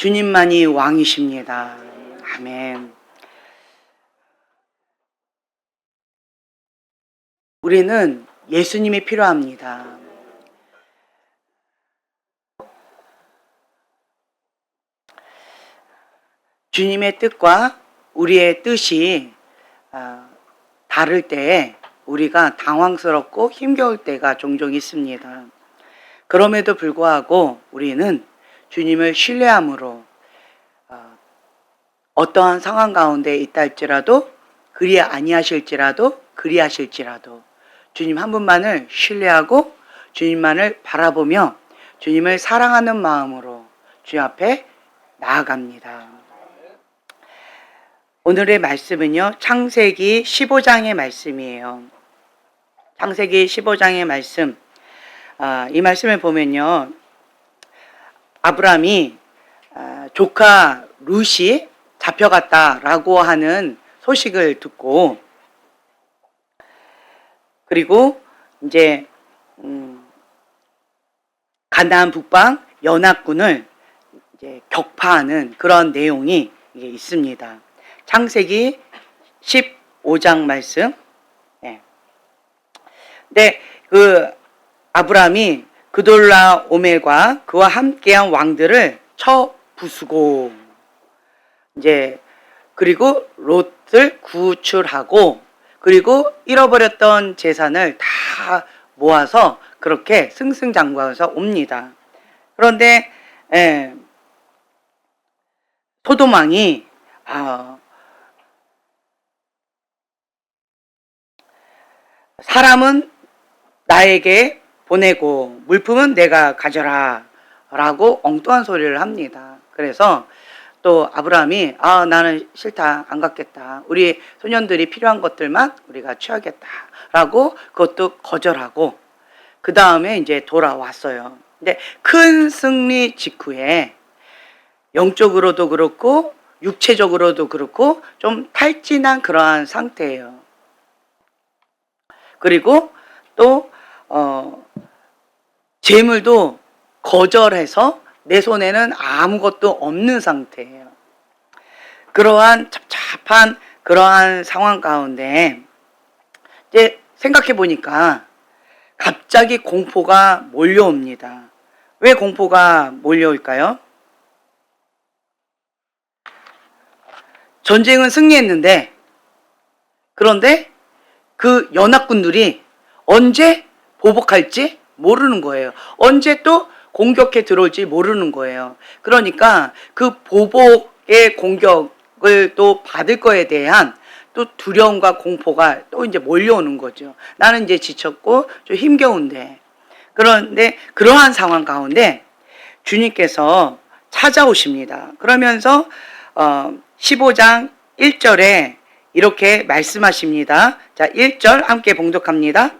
주님만이 왕이십니다. 아멘. 우리는 예수님이 필요합니다. 주님의 뜻과 우리의 뜻이 다를 때에 우리가 당황스럽고 힘겨울 때가 종종 있습니다. 그럼에도 불구하고 우리는 주님을 신뢰함으로 어떠한 상황 가운데 있다 할지라도 그리 아니하실지라도 그리하실지라도 주님 한 분만을 신뢰하고 주님만을 바라보며 주님을 사랑하는 마음으로 주님 앞에 나아갑니다. 오늘의 말씀은요, 창세기 15장의 말씀이에요. 창세기 15장의 말씀. 이 말씀을 보면요, 아브라함이 조카 룻이 잡혀갔다라고 하는 소식을 듣고, 그리고 이제 가나안 북방 연합군을 이제 격파하는 그런 내용이 이게 있습니다. 창세기 15장 말씀. 네. 근데 그 아브라함이 그돌라 오멜과 그와 함께한 왕들을 쳐 부수고 이제 그리고 롯을 구출하고 그리고 잃어버렸던 재산을 다 모아서 그렇게 승승장구해서 옵니다. 그런데 소돔 왕이 사람은 나에게 보내고 물품은 내가 가져라 라고 엉뚱한 소리를 합니다. 그래서 또 아브라함이 나는 싫다, 안 갖겠다, 우리 소년들이 필요한 것들만 우리가 취하겠다 라고 그것도 거절하고 그 다음에 이제 돌아왔어요. 근데 큰 승리 직후에 영적으로도 그렇고 육체적으로도 그렇고 좀 탈진한 그러한 상태예요. 그리고 또 재물도 거절해서 내 손에는 아무것도 없는 상태예요. 그러한 잡잡한 그러한 상황 가운데 이제 생각해 보니까 갑자기 공포가 몰려옵니다. 왜 공포가 몰려올까요? 전쟁은 승리했는데 그런데 그 연합군들이 언제 보복할지 모르는 거예요. 언제 또 공격해 들어올지 모르는 거예요. 그러니까 그 보복의 공격을 또 받을 거에 대한 또 두려움과 공포가 또 이제 몰려오는 거죠. 나는 이제 지쳤고 좀 힘겨운데. 그런데 그러한 상황 가운데 주님께서 찾아오십니다. 그러면서 15장 1절에 이렇게 말씀하십니다. 자, 1절 함께 봉독합니다.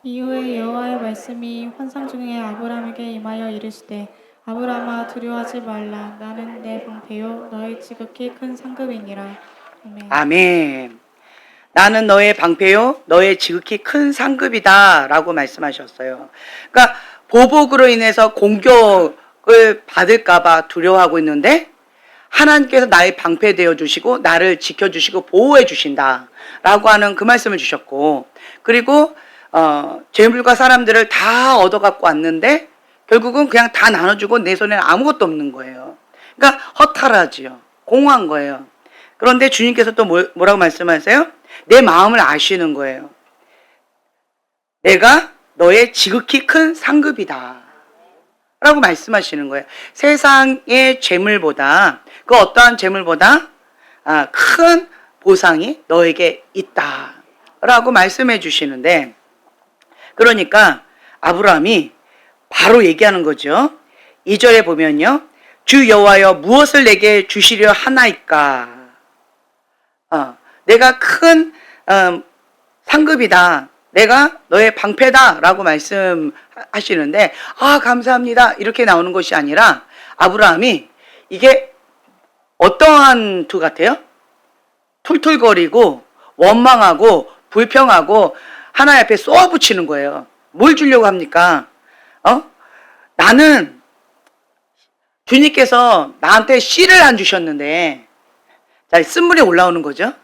이후에 여호와의 말씀이 환상 중에 아브라함에게 임하여 이르시되 아브라함아 두려워하지 말라. 나는 내 방패요 너의 지극히 큰 상급이니라. 아멘. 아멘. 나는 너의 방패요 너의 지극히 큰 상급이다 라고 말씀하셨어요. 그러니까 보복으로 인해서 공격을 받을까 봐 두려워하고 있는데 하나님께서 나의 방패 되어 주시고 나를 지켜주시고 보호해 주신다 라고 하는 그 말씀을 주셨고, 그리고 재물과 사람들을 다 얻어갖고 왔는데 결국은 그냥 다 나눠주고 내 손에는 아무것도 없는 거예요. 그러니까 허탈하지요. 공허한 거예요. 그런데 주님께서 또 뭐라고 말씀하세요? 내 마음을 아시는 거예요. 내가 너의 지극히 큰 상급이다 라고 말씀하시는 거예요. 세상의 재물보다 그 어떠한 재물보다 큰 보상이 너에게 있다 라고 말씀해 주시는데, 그러니까 아브라함이 바로 얘기하는 거죠. 2절에 보면요, 주 여호와여 무엇을 내게 주시려 하나이까. 내가 큰 상급이다, 내가 너의 방패다 라고 말씀하시는데 감사합니다 이렇게 나오는 것이 아니라 아브라함이 이게 어떠한 두 같아요? 툴툴거리고 원망하고 불평하고 하나님 앞에 쏘아붙이는 거예요. 뭘 주려고 합니까? 나는 주님께서 나한테 씨를 안 주셨는데, 자, 쓴물이 올라오는 거죠.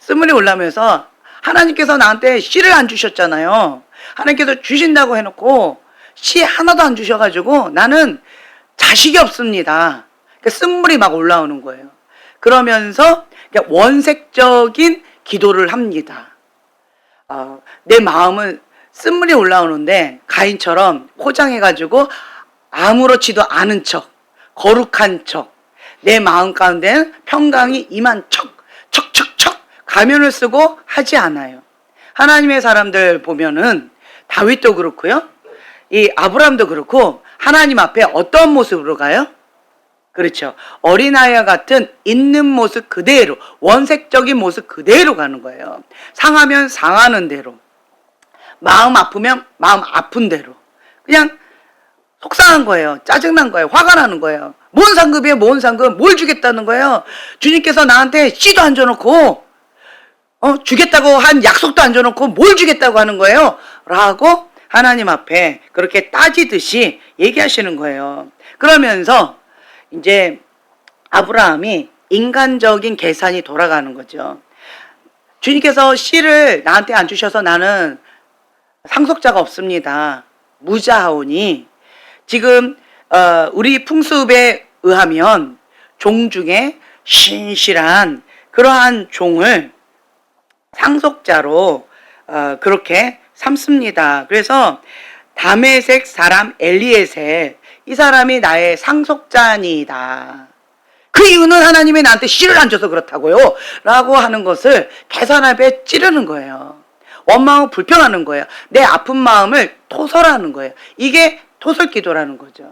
쓴물이 올라오면서 하나님께서 나한테 씨를 안 주셨잖아요. 하나님께서 주신다고 해놓고 씨 하나도 안 주셔가지고 나는 자식이 없습니다. 그러니까 쓴물이 막 올라오는 거예요. 그러면서 원색적인 기도를 합니다. 내 마음은 쓴물이 올라오는데 가인처럼 포장해가지고 아무렇지도 않은 척, 거룩한 척, 내 마음 가운데는 평강이 임한 척, 척척척 가면을 쓰고 하지 않아요. 하나님의 사람들 보면은 다윗도 그렇고요, 이 아브라함도 그렇고 하나님 앞에 어떤 모습으로 가요? 그렇죠. 어린아이와 같은 있는 모습 그대로, 원색적인 모습 그대로 가는 거예요. 상하면 상하는 대로, 마음 아프면 마음 아픈 대로, 그냥 속상한 거예요. 짜증난 거예요. 화가 나는 거예요. 뭔 상급이에요? 뭔 상급? 뭘 주겠다는 거예요? 주님께서 나한테 씨도 안 줘놓고 주겠다고 한 약속도 안 줘놓고 뭘 주겠다고 하는 거예요? 라고 하나님 앞에 그렇게 따지듯이 얘기하시는 거예요. 그러면서 이제 아브라함이 인간적인 계산이 돌아가는 거죠. 주님께서 씨를 나한테 안 주셔서 나는 상속자가 없습니다. 무자하오니, 지금 우리 풍습에 의하면 종 중에 신실한 그러한 종을 상속자로 그렇게 삼습니다. 그래서 다메섹 사람 엘리에셀, 이 사람이 나의 상속자니이다. 그 이유는 하나님이 나한테 씨를 안 줘서 그렇다고요 라고 하는 것을 계산 앞에 찌르는 거예요. 원망하고 불평하는 거예요. 내 아픈 마음을 토설하는 거예요. 이게 토설기도라는 거죠.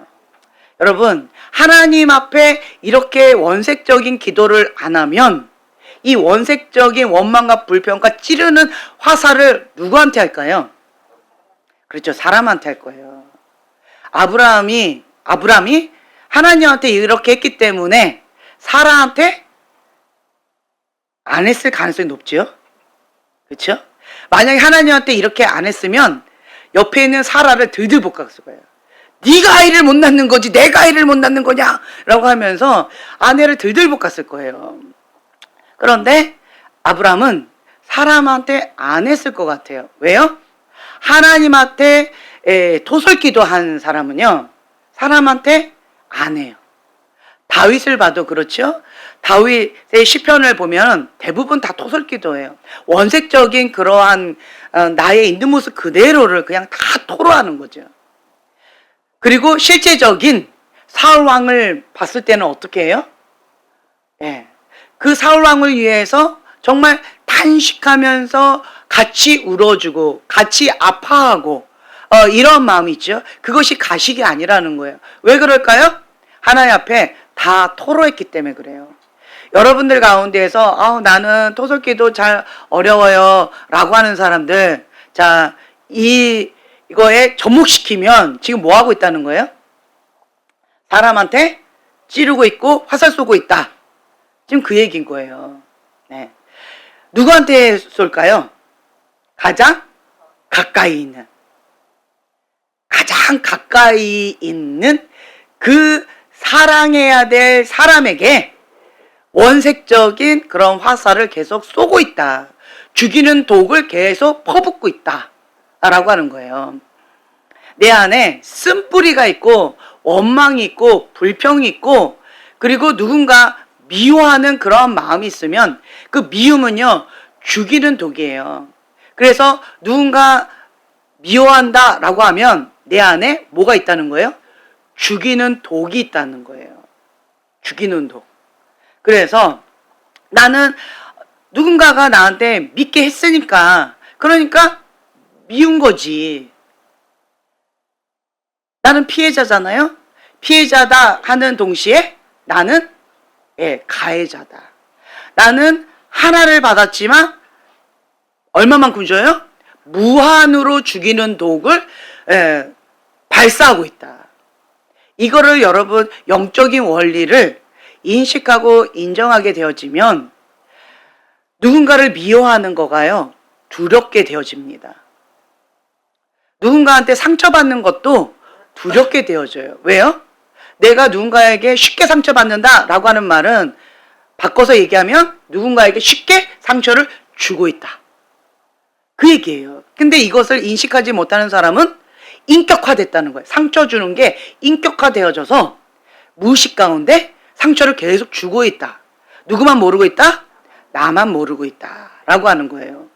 여러분, 하나님 앞에 이렇게 원색적인 기도를 안 하면 이 원색적인 원망과 불평과 찌르는 화살을 누구한테 할까요? 그렇죠. 사람한테 할 거예요. 아브라함이 하나님한테 이렇게 했기 때문에 사라한테 안 했을 가능성이 높죠. 그렇죠? 만약에 하나님한테 이렇게 안 했으면 옆에 있는 사라를 들들 볶았을 거예요. 네가 아이를 못 낳는 거지 내가 아이를 못 낳는 거냐 라고 하면서 아내를 들들 볶았을 거예요. 그런데 아브라함은 사람한테 안 했을 것 같아요. 왜요? 하나님한테 토설기도 한 사람은요, 사람한테 안 해요. 다윗을 봐도 그렇죠. 다윗의 시편을 보면 대부분 다 토설기도예요. 원색적인 그러한 나의 있는 모습 그대로를 그냥 다 토로하는 거죠. 그리고 실제적인 사울 왕을 봤을 때는 어떻게 해요? 그 사울 왕을 위해서 정말 탄식하면서 같이 울어주고 같이 아파하고 이런 마음이 있죠. 그것이 가식이 아니라는 거예요. 왜 그럴까요? 하나님 앞에 다 토로했기 때문에 그래요. 여러분들 가운데에서 나는 토설기도 잘 어려워요 라고 하는 사람들, 자, 이거에 접목시키면 지금 뭐 하고 있다는 거예요? 사람한테 찌르고 있고 화살 쏘고 있다. 지금 그 얘기인 거예요. 네. 누구한테 쏠까요? 가장 가까이 있는, 가장 가까이 있는 그 사랑해야 될 사람에게 원색적인 그런 화살을 계속 쏘고 있다. 죽이는 독을 계속 퍼붓고 있다. 라고 하는 거예요. 내 안에 쓴뿌리가 있고 원망이 있고 불평이 있고 그리고 누군가 미워하는 그런 마음이 있으면 그 미움은요, 죽이는 독이에요. 그래서 누군가 미워한다 라고 하면 내 안에 뭐가 있다는 거예요? 죽이는 독이 있다는 거예요. 죽이는 독. 그래서 나는 누군가가 나한테 믿게 했으니까, 그러니까 미운 거지. 나는 피해자잖아요. 피해자다 하는 동시에 나는 가해자다. 나는 하나를 받았지만 얼마만큼 줘요? 무한으로 죽이는 독을 발사하고 있다. 이거를 여러분 영적인 원리를 인식하고 인정하게 되어지면 누군가를 미워하는 거가요, 두렵게 되어집니다. 누군가한테 상처받는 것도 두렵게 되어져요. 왜요? 내가 누군가에게 쉽게 상처받는다라고 하는 말은 바꿔서 얘기하면 누군가에게 쉽게 상처를 주고 있다. 그 얘기예요. 근데 이것을 인식하지 못하는 사람은 인격화됐다는 거예요. 상처 주는 게 인격화되어져서 무의식 가운데 상처를 계속 주고 있다. 누구만 모르고 있다? 나만 모르고 있다. 라고 하는 거예요.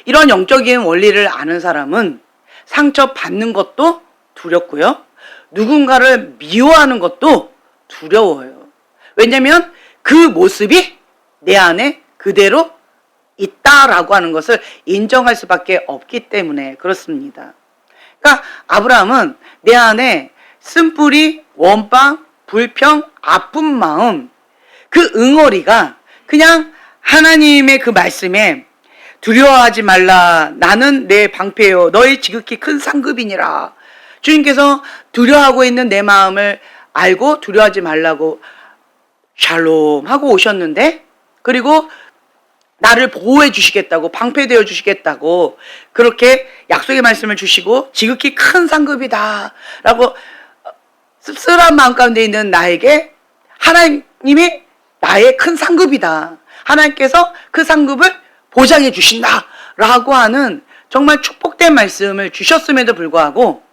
이런 영적인 원리를 아는 사람은 상처 받는 것도 두렵고요. 누군가를 미워하는 것도 두려워요. 왜냐면 그 모습이 내 안에 그대로 있다라고 하는 것을 인정할 수밖에 없기 때문에 그렇습니다. 그러니까 아브라함은 내 안에 쓴뿌리, 원망, 불평, 아픈 마음, 그 응어리가 그냥 하나님의 그 말씀에 두려워하지 말라. 나는 내 방패요. 너의 지극히 큰 상급이니라. 주님께서 두려워하고 있는 내 마음을 알고 두려워하지 말라고 샬롬 하고 오셨는데, 그리고 나를 보호해 주시겠다고, 방패되어 주시겠다고 그렇게 약속의 말씀을 주시고 지극히 큰 상급이다 라고 씁쓸한 마음 가운데 있는 나에게 하나님이 나의 큰 상급이다, 하나님께서 그 상급을 보장해 주신다 라고 하는 정말 축복된 말씀을 주셨음에도 불구하고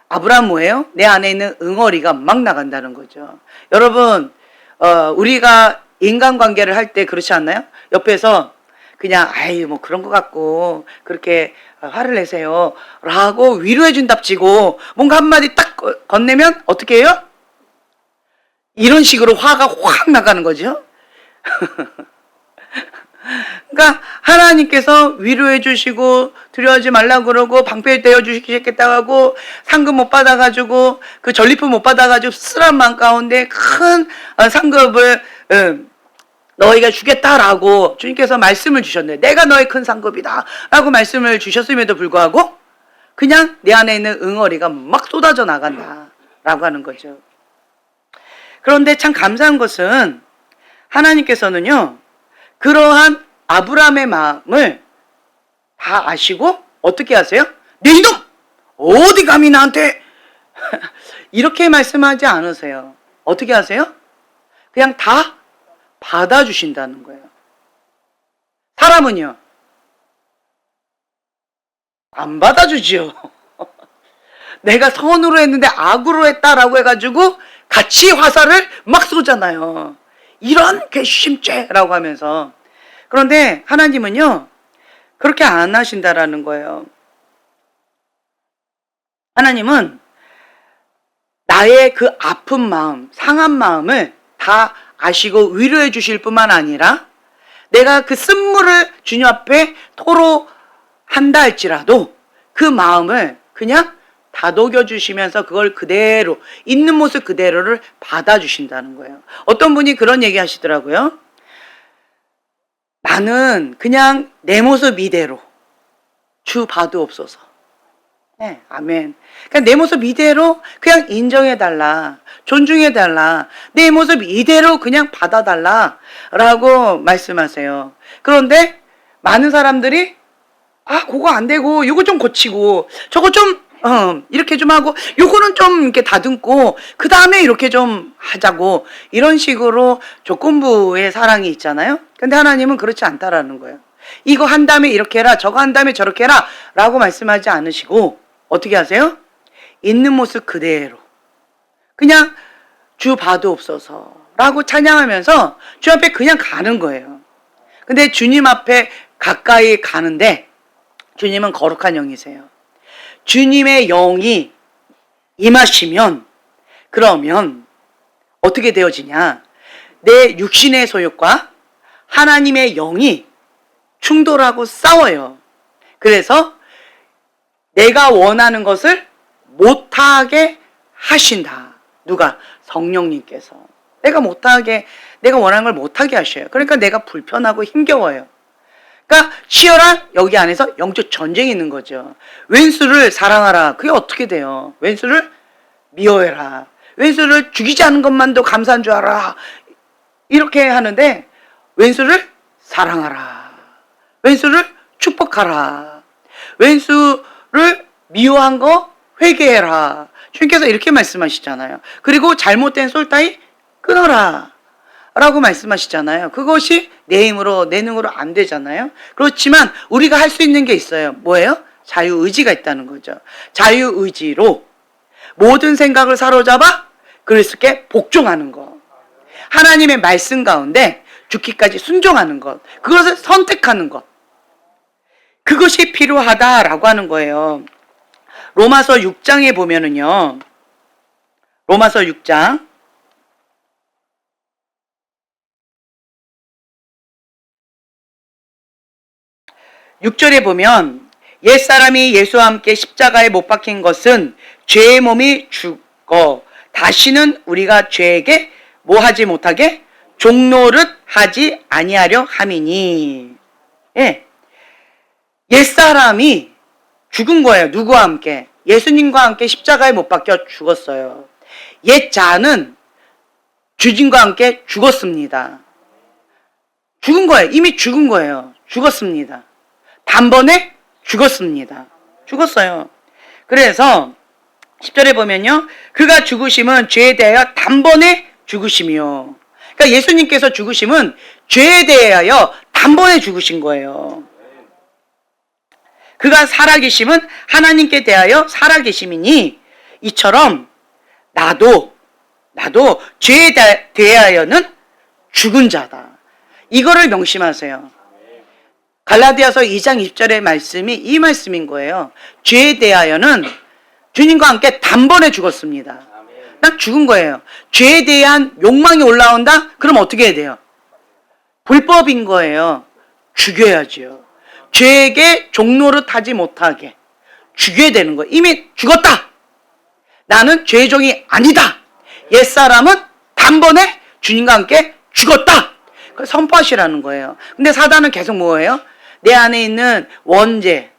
아브라함 뭐예요? 내 안에 있는 응어리가 막 나간다는 거죠. 여러분, 우리가 인간관계를 할 때 그렇지 않나요? 옆에서 그냥 아이 뭐 그런 것 같고 그렇게 화를 내세요 라고 위로해준답지고 뭔가 한마디 딱 건네면 어떻게 해요? 이런 식으로 화가 확 나가는 거죠. 그러니까 하나님께서 위로해 주시고 두려워하지 말라고 그러고 방패되어 주시겠다고 하고 상급 못 받아가지고 그 전리품 못 받아가지고 쓸쓸한 마음 가운데 큰 상급을 너희가 주겠다라고 주님께서 말씀을 주셨네. 내가 너의 큰 상급이다 라고 말씀을 주셨음에도 불구하고 그냥 내 안에 있는 응어리가 막 쏟아져 나간다 라고 하는 거죠. 그런데 참 감사한 것은 하나님께서는요, 그러한 아브라함의 마음을 다 아시고 어떻게 하세요? 네 이놈! 어디 감히 나한테 이렇게 말씀하지 않으세요. 어떻게 하세요? 그냥 다 받아주신다는 거예요. 사람은요, 안 받아주지요. 내가 선으로 했는데 악으로 했다라고 해가지고 같이 화살을 막 쏘잖아요. 이런 괘씸죄라고 하면서. 그런데 하나님은요, 그렇게 안 하신다라는 거예요. 하나님은 나의 그 아픈 마음, 상한 마음을 다 아시고 위로해 주실 뿐만 아니라 내가 그 쓴물을 주님 앞에 토로한다 할지라도 그 마음을 그냥 다독여 주시면서 그걸 그대로 있는 모습 그대로를 받아주신다는 거예요. 어떤 분이 그런 얘기 하시더라고요. 나는 그냥 내 모습 이대로 주 봐두옵소서. 네, 아멘. 그냥 내 모습 이대로 그냥 인정해달라, 존중해달라, 내 모습 이대로 그냥 받아달라 라고 말씀하세요. 그런데 많은 사람들이 그거 안 되고 요거 좀 고치고 저거 좀 이렇게 좀 하고 요거는 좀 이렇게 다듬고 그 다음에 이렇게 좀 하자고, 이런 식으로 조건부의 사랑이 있잖아요. 근데 하나님은 그렇지 않다라는 거예요. 이거 한 다음에 이렇게 해라, 저거 한 다음에 저렇게 해라 라고 말씀하지 않으시고 어떻게 하세요? 있는 모습 그대로 그냥 주 봐두옵소서 라고 찬양하면서 주 앞에 그냥 가는 거예요. 근데 주님 앞에 가까이 가는데 주님은 거룩한 영이세요. 주님의 영이 임하시면 그러면 어떻게 되어지냐? 내 육신의 소욕과 하나님의 영이 충돌하고 싸워요. 그래서 내가 원하는 것을 못하게 하신다. 누가? 성령님께서. 내가 원하는 걸 못하게 하셔요. 그러니까 내가 불편하고 힘겨워요. 그러니까 치열한 여기 안에서 영적 전쟁이 있는 거죠. 왼수를 사랑하라. 그게 어떻게 돼요? 왼수를 미워해라. 왼수를 죽이지 않은 것만도 감사한 줄 알아. 이렇게 하는데 왼수를 사랑하라. 왼수를 축복하라. 왼수를 미워한 거 회개해라. 주님께서 이렇게 말씀하시잖아요. 그리고 잘못된 솔타이 끊어라 라고 말씀하시잖아요. 그것이 내 힘으로 내 능으로 안 되잖아요. 그렇지만 우리가 할 수 있는 게 있어요. 뭐예요? 자유의지가 있다는 거죠. 자유의지로 모든 생각을 사로잡아 그리스도께 복종하는 것, 하나님의 말씀 가운데 죽기까지 순종하는 것, 그것을 선택하는 것, 그것이 필요하다라고 하는 거예요. 로마서 6장에 보면은요, 로마서 6장 6절에 보면 옛사람이 예수와 함께 십자가에 못 박힌 것은 죄의 몸이 죽어 다시는 우리가 죄에게 뭐 하지 못하게 종노릇 하지 아니하려 함이니. 예. 옛사람이 죽은 거예요. 누구와 함께? 예수님과 함께 십자가에 못 박혀 죽었어요. 옛자는 주님과 함께 죽었습니다. 죽은 거예요. 이미 죽은 거예요. 죽었습니다. 단번에 죽었습니다. 죽었어요. 그래서 10절에 보면요, 그가 죽으심은 죄에 대하여 단번에 죽으심이요. 그러니까 예수님께서 죽으심은 죄에 대하여 단번에 죽으신 거예요. 그가 살아계심은 하나님께 대하여 살아계심이니 이처럼 나도 죄에 대하여는 죽은 자다. 이거를 명심하세요. 갈라디아서 2장 20절의 말씀이 이 말씀인 거예요. 죄에 대하여는 주님과 함께 단번에 죽었습니다. 딱 죽은 거예요. 죄에 대한 욕망이 올라온다? 그럼 어떻게 해야 돼요? 불법인 거예요. 죽여야죠. 죄에게 종노릇 하지 못하게 죽여야 되는 거예요. 이미 죽었다. 나는 죄의 종이 아니다. 옛사람은 단번에 주님과 함께 죽었다. 그걸 선포하시라는 거예요. 근데 사단은 계속 뭐예요? 내 안에 있는 원죄,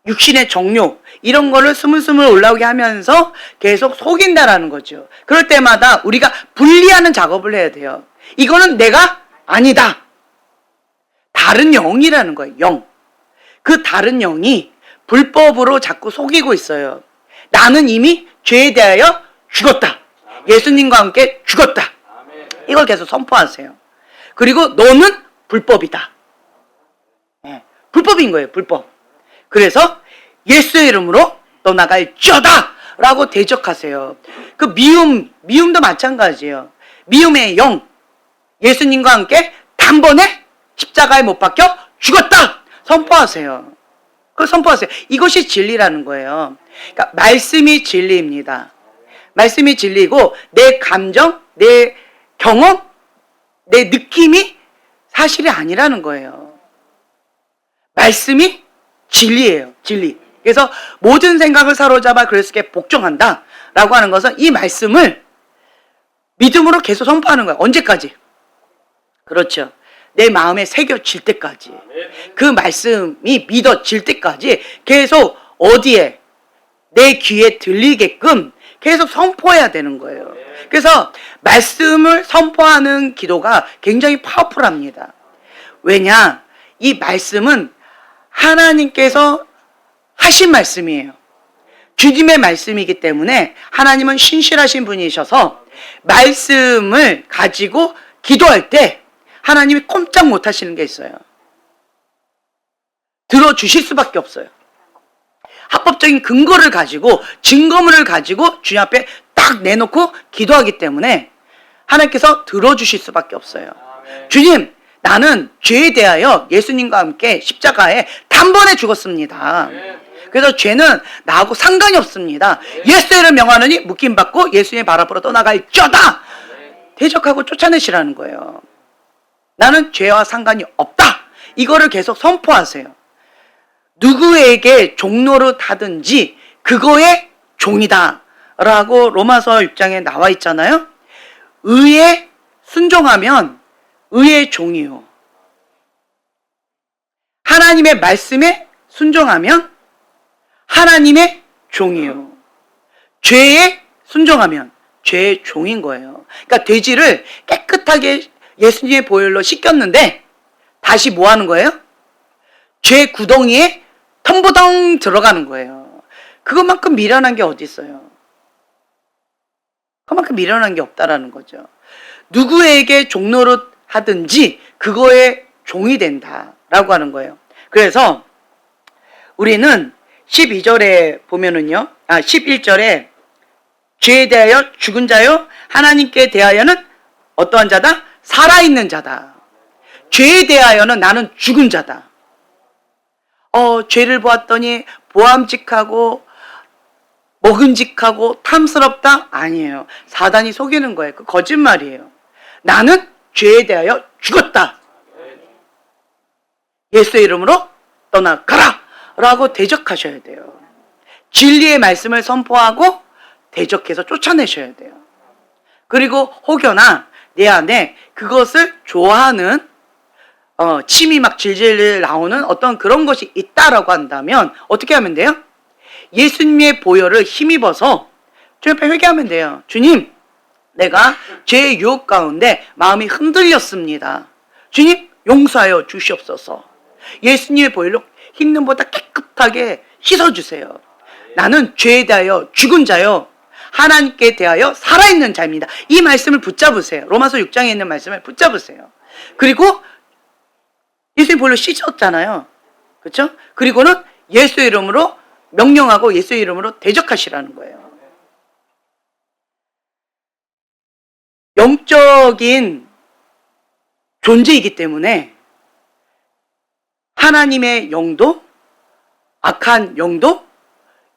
육신의 정욕 이런 거를 스물스물 올라오게 하면서 계속 속인다라는 거죠. 그럴 때마다 우리가 분리하는 작업을 해야 돼요. 이거는 내가 아니다. 다른 영이라는 거예요. 영. 그 다른 영이 불법으로 자꾸 속이고 있어요. 나는 이미 죄에 대하여 죽었다. 예수님과 함께 죽었다. 이걸 계속 선포하세요. 그리고 너는 불법이다. 네, 불법인 거예요. 불법. 그래서 예수의 이름으로 떠나갈지어다 라고 대적하세요. 그 미움도 마찬가지예요. 미움의 영, 예수님과 함께 단번에 십자가에 못 박혀 죽었다 선포하세요. 그걸 선포하세요. 이것이 진리라는 거예요. 그러니까 말씀이 진리입니다. 말씀이 진리고 내 감정, 내 경험, 내 느낌이 사실이 아니라는 거예요. 말씀이 진리예요. 진리. 그래서 모든 생각을 사로잡아 그리스도께 복종한다 라고 하는 것은 이 말씀을 믿음으로 계속 선포하는 거예요. 언제까지? 그렇죠. 내 마음에 새겨질 때까지. 그 말씀이 믿어질 때까지 계속 어디에? 내 귀에 들리게끔 계속 선포해야 되는 거예요. 그래서 말씀을 선포하는 기도가 굉장히 파워풀합니다. 왜냐? 이 말씀은 하나님께서 하신 말씀이에요. 주님의 말씀이기 때문에 하나님은 신실하신 분이셔서 말씀을 가지고 기도할 때 하나님이 꼼짝 못 하시는 게 있어요. 들어주실 수밖에 없어요. 합법적인 근거를 가지고 증거물을 가지고 주님 앞에 딱 내놓고 기도하기 때문에 하나님께서 들어주실 수밖에 없어요. 주님, 나는 죄에 대하여 예수님과 함께 십자가에 단번에 죽었습니다. 그래서 죄는 나하고 상관이 없습니다. 예수의 이름 명하노니 묶임받고 예수님의 발 앞으로 떠나갈지어다. 대적하고 쫓아내시라는 거예요. 나는 죄와 상관이 없다. 이거를 계속 선포하세요. 누구에게 종노릇 하든지 그거의 종이다 라고 로마서 6장에 나와 있잖아요. 의에 순종하면 의의 종이요. 하나님의 말씀에 순종하면 하나님의 종이요. 죄에 순종하면 죄의 종인 거예요. 그러니까 돼지를 깨끗하게 예수님의 보혈로 씻겼는데 다시 뭐 하는 거예요? 죄 구덩이에 텀부덩 들어가는 거예요. 그것만큼 미련한 게 어디 있어요? 그만큼 미련한 게 없다라는 거죠. 누구에게 종노릇 하든지 그거에 종이 된다라고 하는 거예요. 그래서 우리는 12절에 보면은요, 11절에 죄에 대하여 죽은 자요, 하나님께 대하여는 어떠한 자다? 살아있는 자다. 죄에 대하여는 나는 죽은 자다. 죄를 보았더니 보암직하고 먹음직하고 탐스럽다? 아니에요. 사단이 속이는 거예요. 그 거짓말이에요. 나는 죄에 대하여 죽었다. 예수의 이름으로 떠나가라! 라고 대적하셔야 돼요. 진리의 말씀을 선포하고 대적해서 쫓아내셔야 돼요. 그리고 혹여나 내 안에 그것을 좋아하는 침이 막 질질 나오는 어떤 그런 것이 있다라고 한다면 어떻게 하면 돼요? 예수님의 보혈을 힘입어서 주님 앞에 회개하면 돼요. 주님, 내가 죄의 유혹 가운데 마음이 흔들렸습니다. 주님, 용서하여 주시옵소서. 예수님의 보혈로 흰눈보다 깨끗하게 씻어주세요. 나는 죄에 대하여 죽은 자요, 하나님께 대하여 살아있는 자입니다. 이 말씀을 붙잡으세요. 로마서 6장에 있는 말씀을 붙잡으세요. 그리고 예수님 보혈로 씻었잖아요. 그렇죠? 그리고는 예수의 이름으로 명령하고 예수의 이름으로 대적하시라는 거예요. 영적인 존재이기 때문에 하나님의 영도, 악한 영도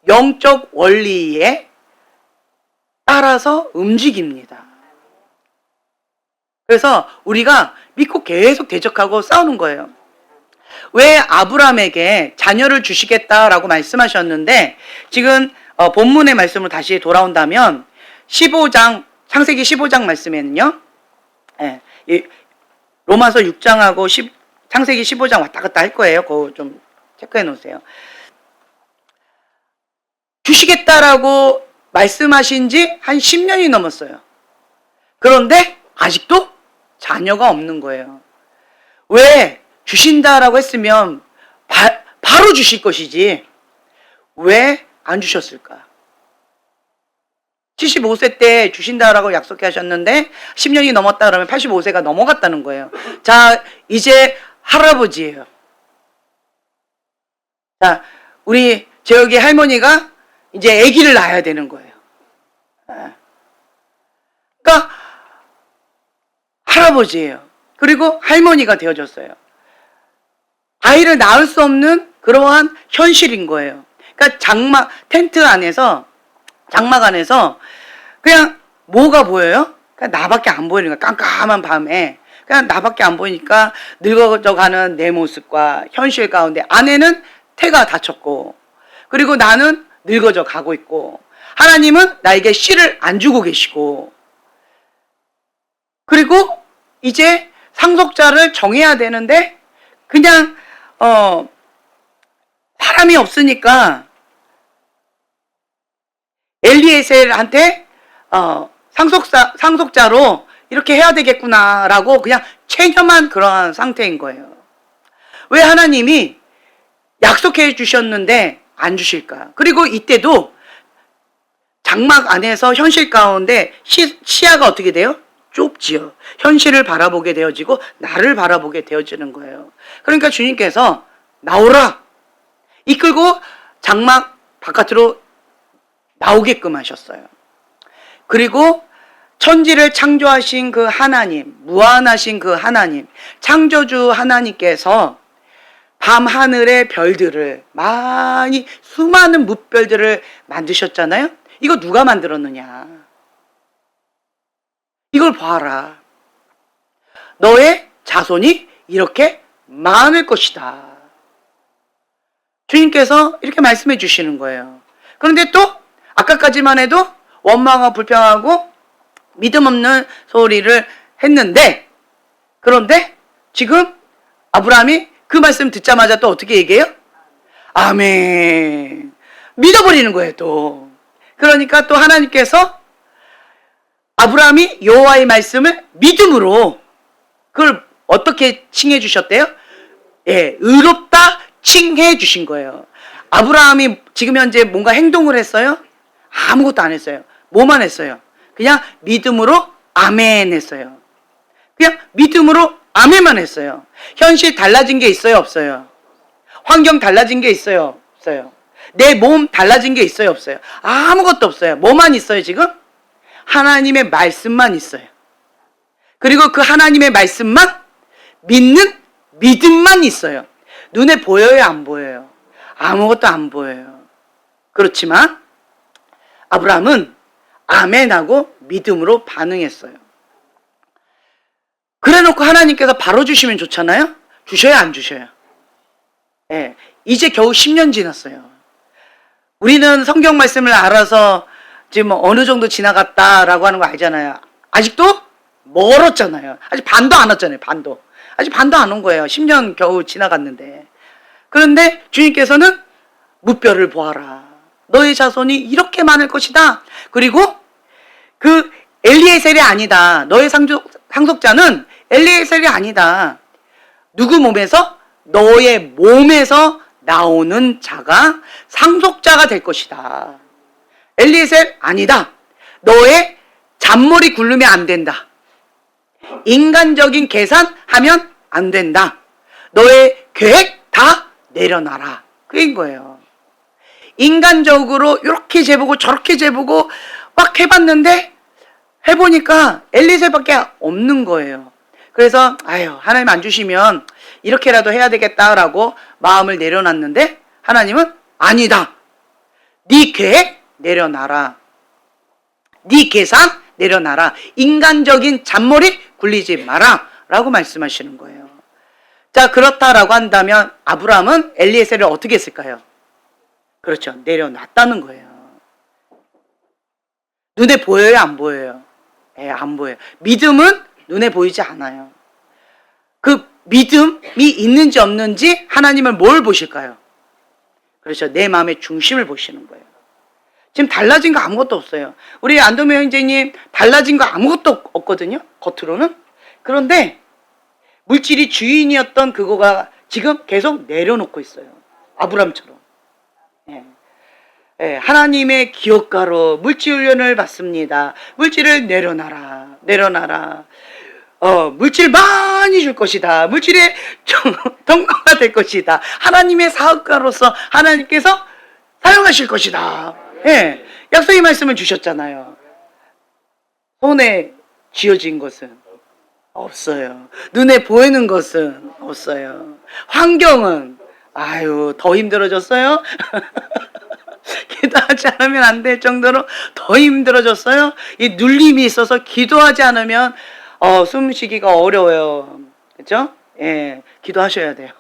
영적 원리에 따라서 움직입니다. 그래서 우리가 믿고 계속 대적하고 싸우는 거예요. 왜 아브라함에게 자녀를 주시겠다라고 말씀하셨는데, 지금 본문의 말씀으로 다시 돌아온다면 15장, 창세기 15장 말씀에는요, 로마서 6장하고 창세기 15장 왔다 갔다 할 거예요. 그거 좀 체크해 놓으세요. 주시겠다라고 말씀하신 지 한 10년이 넘었어요. 그런데 아직도 자녀가 없는 거예요. 왜? 주신다라고 했으면 바로 주실 것이지 왜 안 주셨을까? 75세 때 주신다라고 약속해 하셨는데 10년이 넘었다 그러면 85세가 넘어갔다는 거예요. 자, 이제 할아버지예요. 자, 우리 재혁이 할머니가 이제 아기를 낳아야 되는 거예요. 그러니까 할아버지예요. 그리고 할머니가 되어졌어요. 아이를 낳을 수 없는 그러한 현실인 거예요. 그러니까 텐트 안에서, 장막 안에서 그냥 뭐가 보여요? 그냥 나밖에 안 보이는 거야. 깜깜한 밤에. 그냥 나밖에 안 보이니까 늙어져 가는 내 모습과 현실 가운데 안에는 태가 닫혔고, 그리고 나는 늙어져 가고 있고, 하나님은 나에게 씨를 안 주고 계시고, 그리고 이제 상속자를 정해야 되는데 그냥 사람이 없으니까 엘리에셀한테 상속자로 이렇게 해야 되겠구나라고 그냥 체념한 그러한 상태인 거예요. 왜 하나님이 약속해 주셨는데 안 주실까? 그리고 이때도 장막 안에서 현실 가운데 시야가 어떻게 돼요? 좁지요. 현실을 바라보게 되어지고 나를 바라보게 되어지는 거예요. 그러니까 주님께서 나오라! 이끌고 장막 바깥으로 나오게끔 하셨어요. 그리고 천지를 창조하신 그 하나님, 무한하신 그 하나님, 창조주 하나님께서 밤하늘의 별들을, 수많은 뭇별들을 만드셨잖아요. 이거 누가 만들었느냐? 이걸 봐라. 너의 자손이 이렇게 많을 것이다. 주님께서 이렇게 말씀해 주시는 거예요. 그런데 또 아까까지만 해도 원망하고 불평하고 믿음 없는 소리를 했는데, 그런데 지금 아브라함이 그 말씀 듣자마자 또 어떻게 얘기해요? 아멘. 믿어버리는 거예요, 또. 그러니까 또 하나님께서 아브라함이 여호와의 말씀을 믿음으로, 그걸 어떻게 칭해 주셨대요? 의롭다 칭해 주신 거예요. 아브라함이 지금 현재 뭔가 행동을 했어요? 아무것도 안 했어요. 뭐만 했어요? 그냥 믿음으로 아멘 했어요. 그냥 믿음으로 아멘만 했어요. 현실 달라진 게 있어요? 없어요? 환경 달라진 게 있어요? 없어요? 내 몸 달라진 게 있어요? 없어요? 아무것도 없어요. 뭐만 있어요 지금? 하나님의 말씀만 있어요. 그리고 그 하나님의 말씀만 믿는 믿음만 있어요. 눈에 보여요? 안 보여요? 아무것도 안 보여요. 그렇지만 아브라함은 아멘하고 믿음으로 반응했어요. 그래놓고 하나님께서 바로 주시면 좋잖아요? 주셔요? 안 주셔요? 예, 이제 겨우 10년 지났어요. 우리는 성경 말씀을 알아서 지금 어느 정도 지나갔다라고 하는 거 알잖아요. 아직도 멀었잖아요. 아직 반도 안 왔잖아요. 반도. 아직 반도 안 온 거예요. 10년 겨우 지나갔는데. 그런데 주님께서는 무뼈를 보아라. 너의 자손이 이렇게 많을 것이다. 그리고 그 엘리에셀이 아니다. 너의 상속자는 엘리에셀이 아니다. 누구 몸에서? 너의 몸에서 나오는 자가 상속자가 될 것이다. 엘리에셀 아니다. 너의 잔머리 굴르면 안 된다. 인간적인 계산하면 안 된다. 너의 계획 다 내려놔라. 그인 거예요. 인간적으로 이렇게 재보고 저렇게 재보고 막 해봤는데 해보니까 엘리에셀밖에 없는 거예요. 그래서 아유 하나님 안 주시면 이렇게라도 해야 되겠다라고 마음을 내려놨는데 하나님은 아니다. 네 계획 내려놔라. 네 계산 내려놔라. 인간적인 잔머리 굴리지 마라 라고 말씀하시는 거예요. 자, 그렇다라고 한다면 아브라함은 엘리에셀을 어떻게 했을까요? 그렇죠. 내려놨다는 거예요. 눈에 보여요? 안 보여요? 예, 안 보여요. 믿음은 눈에 보이지 않아요. 그 믿음이 있는지 없는지 하나님은 뭘 보실까요? 그렇죠. 내 마음의 중심을 보시는 거예요. 지금 달라진 거 아무것도 없어요. 우리 안동명 형제님 달라진 거 아무것도 없거든요. 겉으로는. 그런데 물질이 주인이었던 그거가 지금 계속 내려놓고 있어요. 아브람처럼. 예. 예, 하나님의 기업가로 물질 훈련을 받습니다. 물질을 내려놔라. 내려놔라. 물질 많이 줄 것이다. 물질의 통과가 될 것이다. 하나님의 사업가로서 하나님께서 사용하실 것이다. 예, 약속의 말씀을 주셨잖아요. 손에 쥐어진 것은 없어요. 눈에 보이는 것은 없어요. 환경은 아유 더 힘들어졌어요. 기도하지 않으면 안 될 정도로 더 힘들어졌어요. 이 눌림이 있어서 기도하지 않으면 숨쉬기가 어려워요. 그렇죠? 예, 기도하셔야 돼요.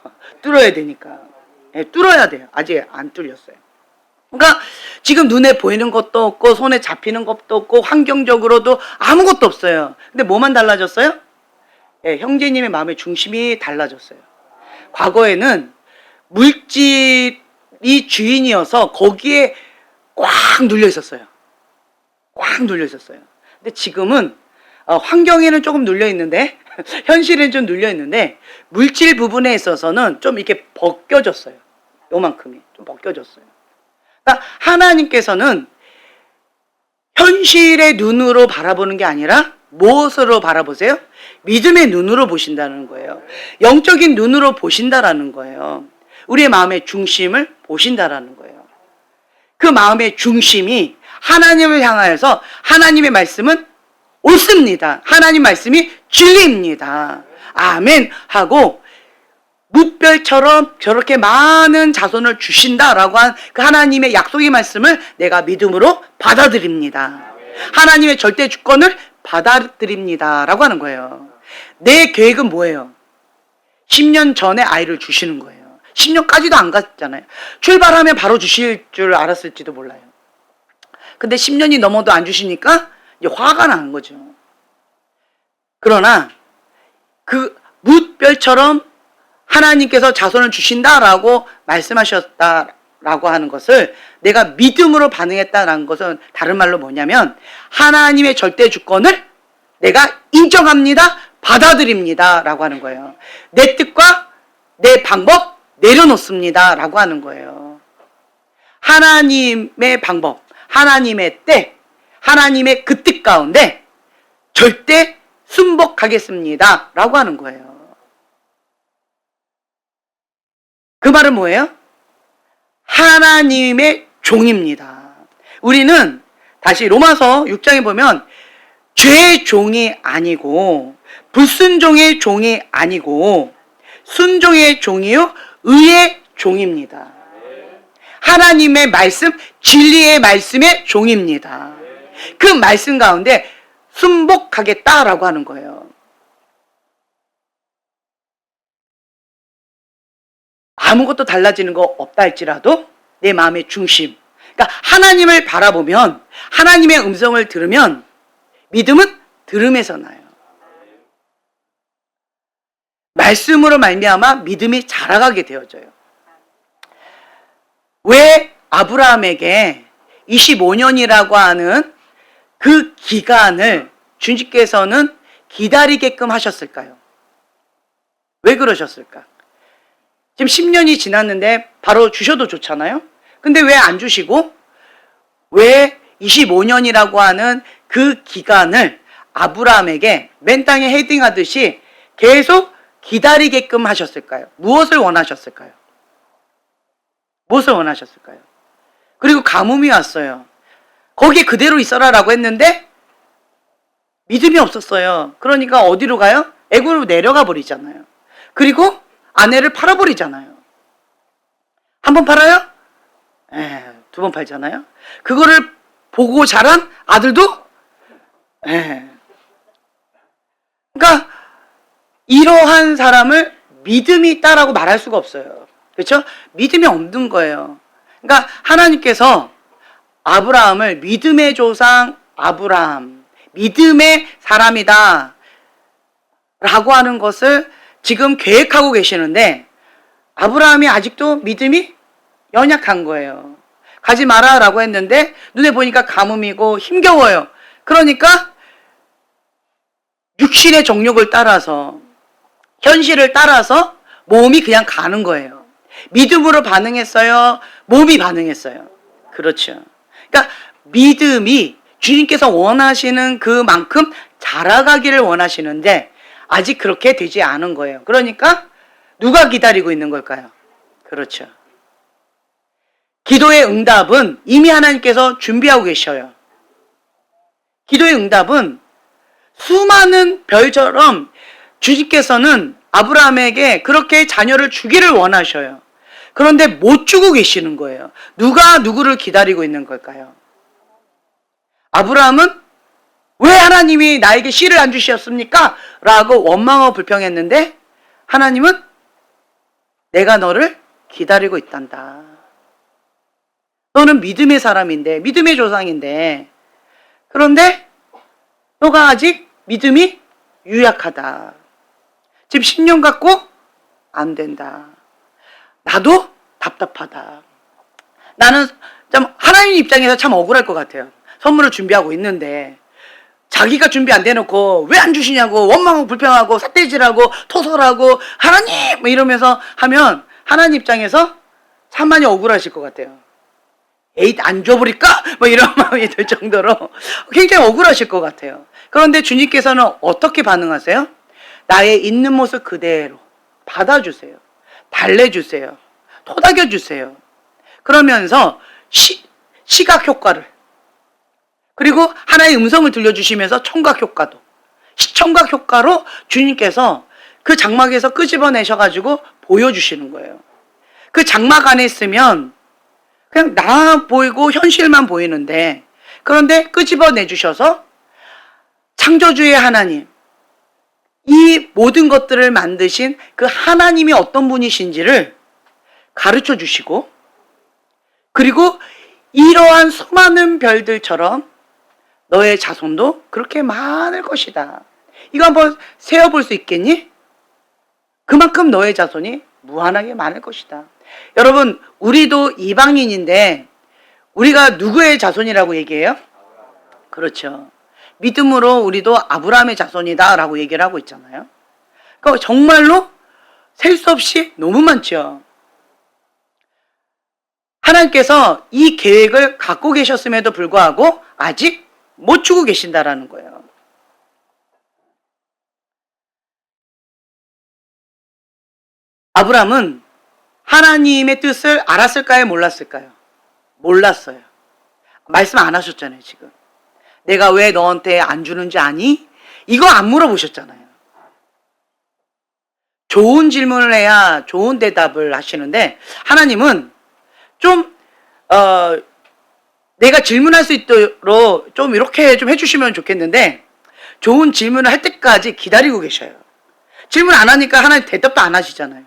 뚫어야 되니까. 예, 뚫어야 돼요. 아직 안 뚫렸어요. 그러니까 지금 눈에 보이는 것도 없고 손에 잡히는 것도 없고 환경적으로도 아무것도 없어요. 근데 뭐만 달라졌어요? 예, 형제님의 마음의 중심이 달라졌어요. 과거에는 물질이 주인이어서 거기에 꽉 눌려 있었어요. 꽉 눌려 있었어요. 근데 지금은 환경에는 조금 눌려 있는데 현실에는 좀 눌려 있는데 물질 부분에 있어서는 좀 이렇게 벗겨졌어요. 요만큼이 좀 벗겨졌어요. 그러니까 하나님께서는 현실의 눈으로 바라보는 게 아니라 무엇으로 바라보세요? 믿음의 눈으로 보신다는 거예요. 영적인 눈으로 보신다라는 거예요. 우리의 마음의 중심을 보신다라는 거예요. 그 마음의 중심이 하나님을 향하여서 하나님의 말씀은 옳습니다. 하나님 말씀이 진리입니다. 아멘 하고 무별처럼 저렇게 많은 자손을 주신다라고 한 그 하나님의 약속의 말씀을 내가 믿음으로 받아들입니다. 하나님의 절대 주권을 받아들입니다 라고 하는 거예요. 내 계획은 뭐예요? 10년 전에 아이를 주시는 거예요. 10년까지도 안 갔잖아요. 출발하면 바로 주실 줄 알았을지도 몰라요. 근데 10년이 넘어도 안 주시니까 이제 화가 나는 거죠. 그러나 그 무별처럼 하나님께서 자손을 주신다라고 말씀하셨다라고 하는 것을 내가 믿음으로 반응했다라는 것은 다른 말로 뭐냐면 하나님의 절대 주권을 내가 인정합니다. 받아들입니다. 라고 하는 거예요. 내 뜻과 내 방법 내려놓습니다. 라고 하는 거예요. 하나님의 방법, 하나님의 때, 하나님의 그 뜻 가운데 절대 순복하겠습니다 라고 하는 거예요. 그 말은 뭐예요? 하나님의 종입니다. 우리는 다시 로마서 6장에 보면 죄의 종이 아니고 불순종의 종이 아니고 순종의 종이요 의의 종입니다. 하나님의 말씀, 진리의 말씀의 종입니다. 그 말씀 가운데 순복하겠다라고 하는 거예요. 아무것도 달라지는 거 없다 할지라도 내 마음의 중심, 그러니까 하나님을 바라보면, 하나님의 음성을 들으면 믿음은 들음에서 나요. 말씀으로 말미암아 믿음이 자라가게 되어져요. 왜 아브라함에게 25년이라고 하는 그 기간을 주님께서는 기다리게끔 하셨을까요? 왜 그러셨을까? 지금 10년이 지났는데 바로 주셔도 좋잖아요? 근데 왜 안 주시고 왜 25년이라고 하는 그 기간을 아브라함에게 맨 땅에 헤딩하듯이 계속 기다리게끔 하셨을까요? 무엇을 원하셨을까요? 무엇을 원하셨을까요? 그리고 가뭄이 왔어요. 거기 그대로 있어라라고 했는데 믿음이 없었어요. 그러니까 어디로 가요? 애굽으로 내려가 버리잖아요. 그리고 아내를 팔아버리잖아요. 한 번 팔아요? 두 번 팔잖아요. 그거를 보고 자란 아들도 그러니까 이러한 사람을 믿음이 있다라고 말할 수가 없어요. 그렇죠? 믿음이 없는 거예요. 그러니까 하나님께서 아브라함을 믿음의 조상 아브라함, 믿음의 사람이다 라고 하는 것을 지금 계획하고 계시는데 아브라함이 아직도 믿음이 연약한 거예요. 가지 마라 라고 했는데 눈에 보니까 가뭄이고 힘겨워요. 그러니까 육신의 정욕을 따라서, 현실을 따라서 몸이 그냥 가는 거예요. 믿음으로 반응했어요? 몸이 반응했어요? 그렇죠. 그러니까 믿음이 주님께서 원하시는 그만큼 자라가기를 원하시는데 아직 그렇게 되지 않은 거예요. 그러니까 누가 기다리고 있는 걸까요? 그렇죠. 기도의 응답은 이미 하나님께서 준비하고 계셔요. 기도의 응답은 수많은 별처럼 주님께서는 아브라함에게 그렇게 자녀를 주기를 원하셔요. 그런데 못 주고 계시는 거예요. 누가 누구를 기다리고 있는 걸까요? 아브라함은 왜 하나님이 나에게 씨를 안 주셨습니까? 라고 원망하고 불평했는데 하나님은 내가 너를 기다리고 있단다. 너는 믿음의 사람인데, 믿음의 조상인데, 그런데 너가 아직 믿음이 유약하다. 지금 10년 갖고 안 된다. 나도 답답하다. 나는 참 하나님 입장에서 참 억울할 것 같아요. 선물을 준비하고 있는데 자기가 준비 안 돼놓고 왜 안 주시냐고 원망하고 불평하고 삿대질하고 토설하고 하나님 뭐 이러면서 하면 하나님 입장에서 참 많이 억울하실 것 같아요. 에이 안 줘버릴까? 뭐 이런 마음이 들 정도로 굉장히 억울하실 것 같아요. 그런데 주님께서는 어떻게 반응하세요? 나의 있는 모습 그대로 받아주세요. 달래주세요. 토닥여주세요. 그러면서 시각 효과를, 그리고 하나의 음성을 들려주시면서 청각 효과도, 시청각 효과로 주님께서 그 장막에서 끄집어내셔가지고 보여주시는 거예요. 그 장막 안에 있으면 그냥 나 보이고 현실만 보이는데, 그런데 끄집어내주셔서 창조주의 하나님, 이 모든 것들을 만드신 그 하나님이 어떤 분이신지를 가르쳐 주시고, 그리고 이러한 수많은 별들처럼 너의 자손도 그렇게 많을 것이다. 이거 한번 세어볼 수 있겠니? 그만큼 너의 자손이 무한하게 많을 것이다. 여러분, 우리도 이방인인데 우리가 누구의 자손이라고 얘기해요? 그렇죠. 믿음으로 우리도 아브라함의 자손이다 라고 얘기를 하고 있잖아요. 그러니까 정말로 셀 수 없이 너무 많죠. 하나님께서 이 계획을 갖고 계셨음에도 불구하고 아직 못 주고 계신다라는 거예요. 아브라함은 하나님의 뜻을 알았을까요? 몰랐을까요? 몰랐어요. 말씀 안 하셨잖아요, 지금. 내가 왜 너한테 안 주는지 아니? 이거 안 물어보셨잖아요. 좋은 질문을 해야 좋은 대답을 하시는데, 하나님은 좀, 내가 질문할 수 있도록 좀 이렇게 좀 해주시면 좋겠는데, 좋은 질문을 할 때까지 기다리고 계셔요. 질문 안 하니까 하나님 대답도 안 하시잖아요.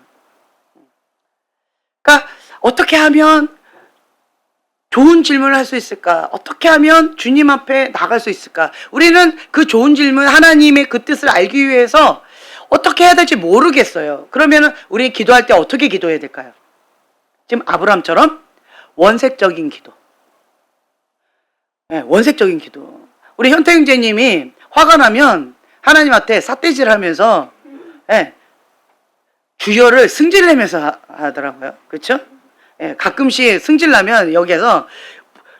그러니까, 어떻게 하면 좋은 질문을 할 수 있을까? 어떻게 하면 주님 앞에 나갈 수 있을까? 우리는 그 좋은 질문, 하나님의 그 뜻을 알기 위해서 어떻게 해야 될지 모르겠어요. 그러면 우리 기도할 때 어떻게 기도해야 될까요? 지금 아브라함처럼 원색적인 기도. 네, 원색적인 기도. 우리 현태 형제님이 화가 나면 하나님한테 삿대질 하면서, 네, 주여를 승질내면서 하더라고요. 그렇죠? 예, 가끔씩 승질나면 여기에서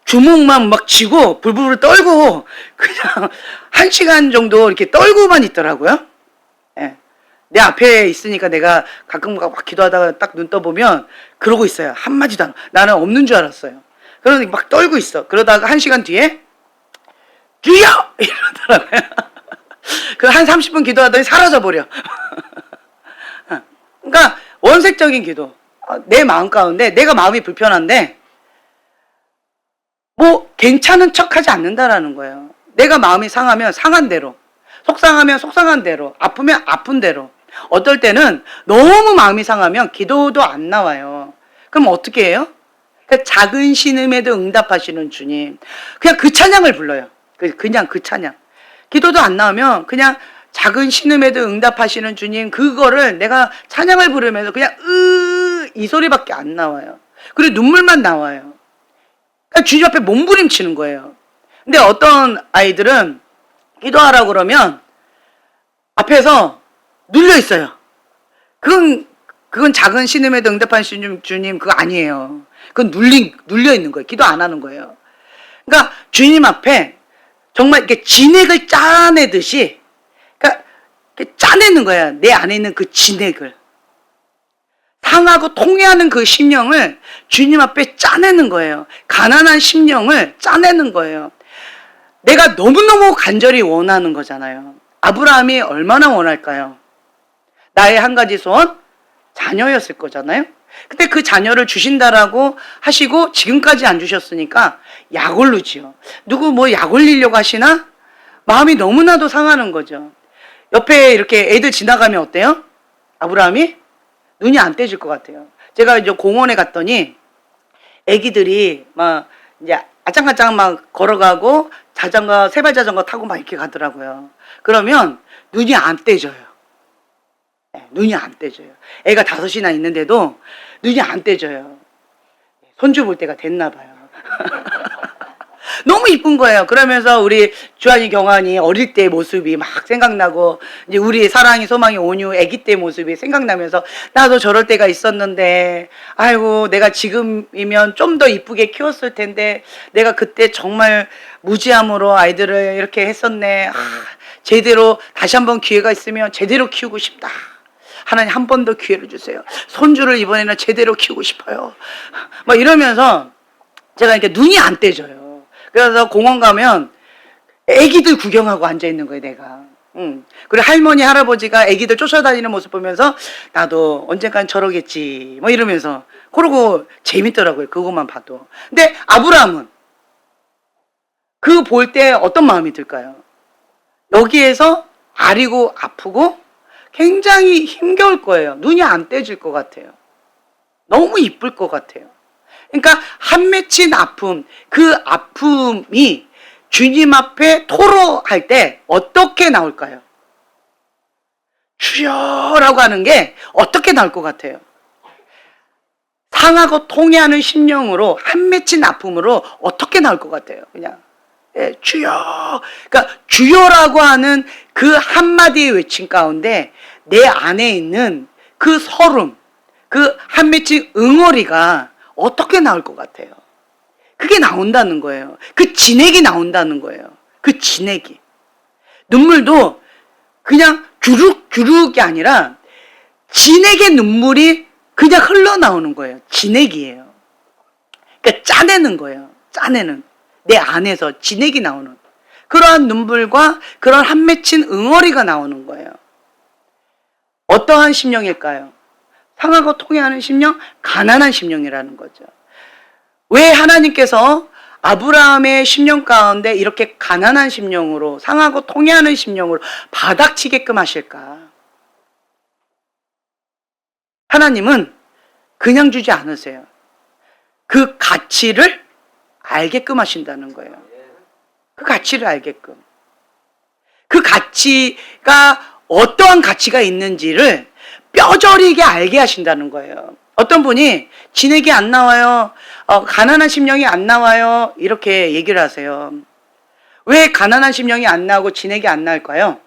주먹만 막 쥐고 불불 떨고 그냥 1시간 정도 이렇게 떨고만 있더라고요. 예, 내 앞에 있으니까 내가 가끔 막 기도하다가 딱 눈 떠보면 그러고 있어요. 한마디도 안. 나는 없는 줄 알았어요. 그러니까 막 떨고 있어. 그러다가 1시간 뒤에 주여! 이러더라고요. 그 한 30분 기도하더니 사라져버려. 그러니까 원색적인 기도. 내 마음 가운데 내가 마음이 불편한데 뭐 괜찮은 척하지 않는다라는 거예요. 내가 마음이 상하면 상한 대로, 속상하면 속상한 대로, 아프면 아픈 대로. 어떨 때는 너무 마음이 상하면 기도도 안 나와요. 그럼 어떻게 해요? 그러니까 작은 신음에도 응답하시는 주님. 그냥 그 찬양을 불러요. 그냥 그 찬양. 기도도 안 나오면 그냥 작은 신음에도 응답하시는 주님, 그거를 내가 찬양을 부르면서 그냥 이 소리밖에 안 나와요. 그리고 눈물만 나와요. 그러니까 주님 앞에 몸부림치는 거예요. 근데 어떤 아이들은 기도하라고 그러면 앞에서 눌려 있어요. 그건 작은 신음에도 응답하시는 주님 그거 아니에요. 그건 눌려 있는 거예요. 기도 안 하는 거예요. 그러니까 주님 앞에 정말 이렇게 진액을 짜내듯이, 그러니까 짜내는 거야. 내 안에 있는 그 진액을. 상하고 통해하는 그 심령을 주님 앞에 짜내는 거예요. 가난한 심령을 짜내는 거예요. 내가 너무너무 간절히 원하는 거잖아요. 아브라함이 얼마나 원할까요? 나의 한 가지 소원? 자녀였을 거잖아요. 근데 그 자녀를 주신다라고 하시고 지금까지 안 주셨으니까 약 올르지요. 누구 뭐 약 올리려고 하시나? 마음이 너무나도 상하는 거죠. 옆에 이렇게 애들 지나가면 어때요? 아브라함이 눈이 안 떼질 것 같아요. 제가 이제 공원에 갔더니 애기들이 막 이제 아짱아짱 막 걸어가고 자전거, 세발 자전거 타고 막 이렇게 가더라고요. 그러면 눈이 안 떼져요. 네, 눈이 안 떼져요. 애가 5이나 있는데도 눈이 안 떼져요. 손주 볼 때가 됐나 봐요. 너무 이쁜 거예요. 그러면서 우리 주한이 경환이 어릴 때 모습이 막 생각나고, 이제 우리 사랑이 소망이 온유 아기 때 모습이 생각나면서 나도 저럴 때가 있었는데, 아이고 내가 지금이면 좀 더 이쁘게 키웠을 텐데 내가 그때 정말 무지함으로 아이들을 이렇게 했었네. 제대로 다시 한번 기회가 있으면 제대로 키우고 싶다. 하나님 한 번 더 기회를 주세요. 손주를 이번에는 제대로 키우고 싶어요. 막 이러면서 제가 이렇게 눈이 안 떼져요. 그래서 공원 가면 애기들 구경하고 앉아있는 거예요, 내가. 그리고 할머니, 할아버지가 애기들 쫓아다니는 모습 보면서 나도 언젠간 저러겠지, 뭐 이러면서. 그러고 재밌더라고요, 그것만 봐도. 근데 아브라함은 그 볼 때 어떤 마음이 들까요? 여기에서 아리고 아프고 굉장히 힘겨울 거예요. 눈이 안 떼질 것 같아요. 너무 이쁠 것 같아요. 그러니까 한 맺힌 아픔, 그 아픔이 주님 앞에 토로할 때 어떻게 나올까요? 주여라고 하는 게 어떻게 나올 것 같아요? 상하고 통해하는 심령으로 한 맺힌 아픔으로 어떻게 나올 것 같아요? 그냥 주여. 그러니까 주여라고 하는 그 한마디의 외침 가운데 내 안에 있는 그 설움, 그 한 맺힌 응어리가 어떻게 나올 것 같아요? 그게 나온다는 거예요. 그 진액이 나온다는 거예요. 그 진액이. 눈물도 그냥 주룩주룩이 아니라 진액의 눈물이 그냥 흘러나오는 거예요. 진액이에요. 그러니까 짜내는 거예요. 짜내는. 내 안에서 진액이 나오는. 그러한 눈물과 그런 한 맺힌 응어리가 나오는 거예요. 어떠한 심령일까요? 상하고 통해하는 심령, 가난한 심령이라는 거죠. 왜 하나님께서 아브라함의 심령 가운데 이렇게 가난한 심령으로, 상하고 통해하는 심령으로 바닥치게끔 하실까? 하나님은 그냥 주지 않으세요. 그 가치를 알게끔 하신다는 거예요. 그 가치를 알게끔. 그 가치가 어떠한 가치가 있는지를 뼈저리게 알게 하신다는 거예요. 어떤 분이 진액이 안 나와요. 가난한 심령이 안 나와요. 이렇게 얘기를 하세요. 왜 가난한 심령이 안 나오고 진액이 안 나올까요?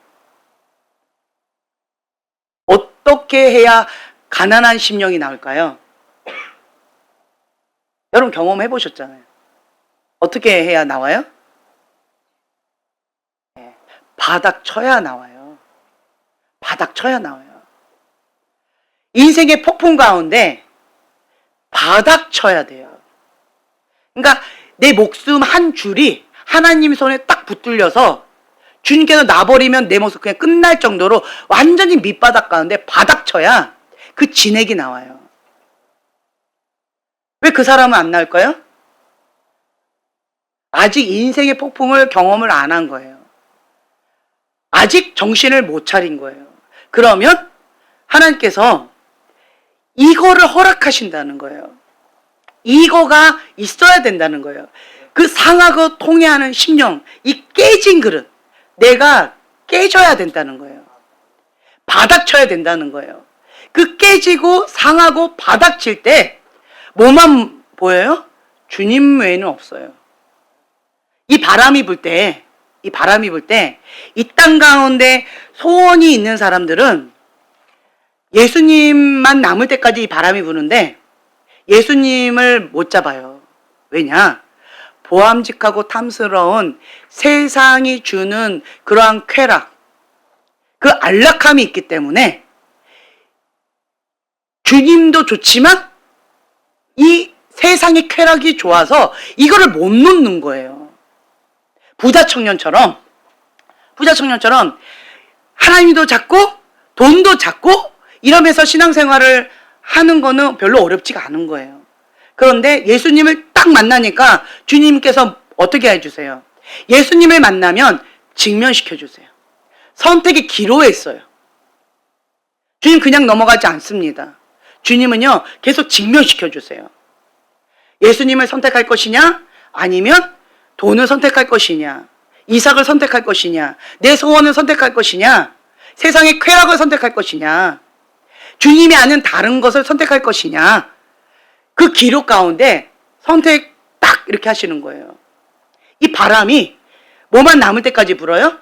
어떻게 해야 가난한 심령이 나올까요? 여러분 경험해 보셨잖아요. 어떻게 해야 나와요? 바닥 쳐야 나와요. 바닥 쳐야 나와요. 인생의 폭풍 가운데 바닥 쳐야 돼요. 그러니까 내 목숨 한 줄이 하나님 손에 딱 붙들려서 주님께서 놔버리면 내 모습 그냥 끝날 정도로 완전히 밑바닥 가운데 바닥 쳐야 그 진액이 나와요. 왜 그 사람은 안 나올까요? 아직 인생의 폭풍을 경험을 안 한 거예요. 아직 정신을 못 차린 거예요. 그러면 하나님께서 이거를 허락하신다는 거예요. 이거가 있어야 된다는 거예요. 그 상하고 통해하는 심령, 이 깨진 그릇, 내가 깨져야 된다는 거예요. 바닥 쳐야 된다는 거예요. 그 깨지고 상하고 바닥 칠 때 뭐만 보여요? 주님 외에는 없어요. 이 바람이 불 때, 이 땅 가운데 소원이 있는 사람들은 예수님만 남을 때까지 이 바람이 부는데 예수님을 못 잡아요. 왜냐? 보암직하고 탐스러운 세상이 주는 그러한 쾌락, 그 안락함이 있기 때문에 주님도 좋지만 이 세상의 쾌락이 좋아서 이거를 못 놓는 거예요. 부자 청년처럼 하나님도 찾고 돈도 찾고 이러면서 신앙생활을 하는 거는 별로 어렵지가 않은 거예요. 그런데 예수님을 딱 만나니까 주님께서 어떻게 해주세요? 예수님을 만나면 직면시켜 주세요. 선택의 기로에 있어요. 주님 그냥 넘어가지 않습니다. 주님은요 계속 직면시켜 주세요. 예수님을 선택할 것이냐 아니면 돈을 선택할 것이냐, 이삭을 선택할 것이냐, 내 소원을 선택할 것이냐, 세상의 쾌락을 선택할 것이냐, 주님이 아는 다른 것을 선택할 것이냐, 그 기록 가운데 선택 딱 이렇게 하시는 거예요. 이 바람이 뭐만 남을 때까지 불어요?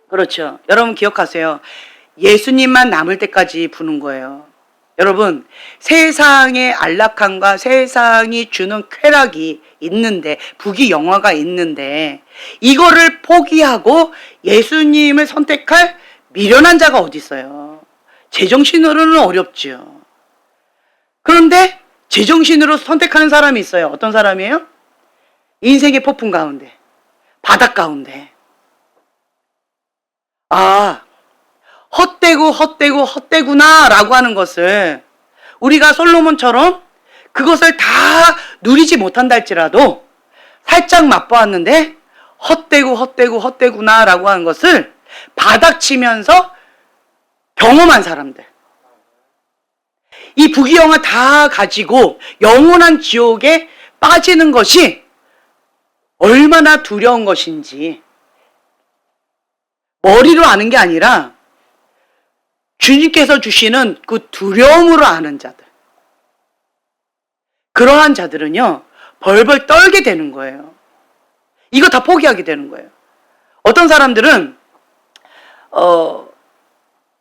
그렇죠. 여러분 기억하세요. 예수님만 남을 때까지 부는 거예요. 여러분 세상의 안락함과 세상이 주는 쾌락이 있는데, 부귀영화가 있는데 이거를 포기하고 예수님을 선택할 미련한 자가 어디 있어요? 제정신으로는 어렵죠. 그런데 제정신으로 선택하는 사람이 있어요. 어떤 사람이에요? 인생의 폭풍 가운데, 바닥 가운데. 아, 헛되구나 라고 하는 것을 우리가 솔로몬처럼 그것을 다 누리지 못한다 할지라도 살짝 맛보았는데 헛되구나 라고 하는 것을 바닥치면서 경험한 사람들, 이 부귀영화 다 가지고 영원한 지옥에 빠지는 것이 얼마나 두려운 것인지 머리로 아는 게 아니라 주님께서 주시는 그 두려움으로 아는 자들, 그러한 자들은요 벌벌 떨게 되는 거예요. 이거 다 포기하게 되는 거예요. 어떤 사람들은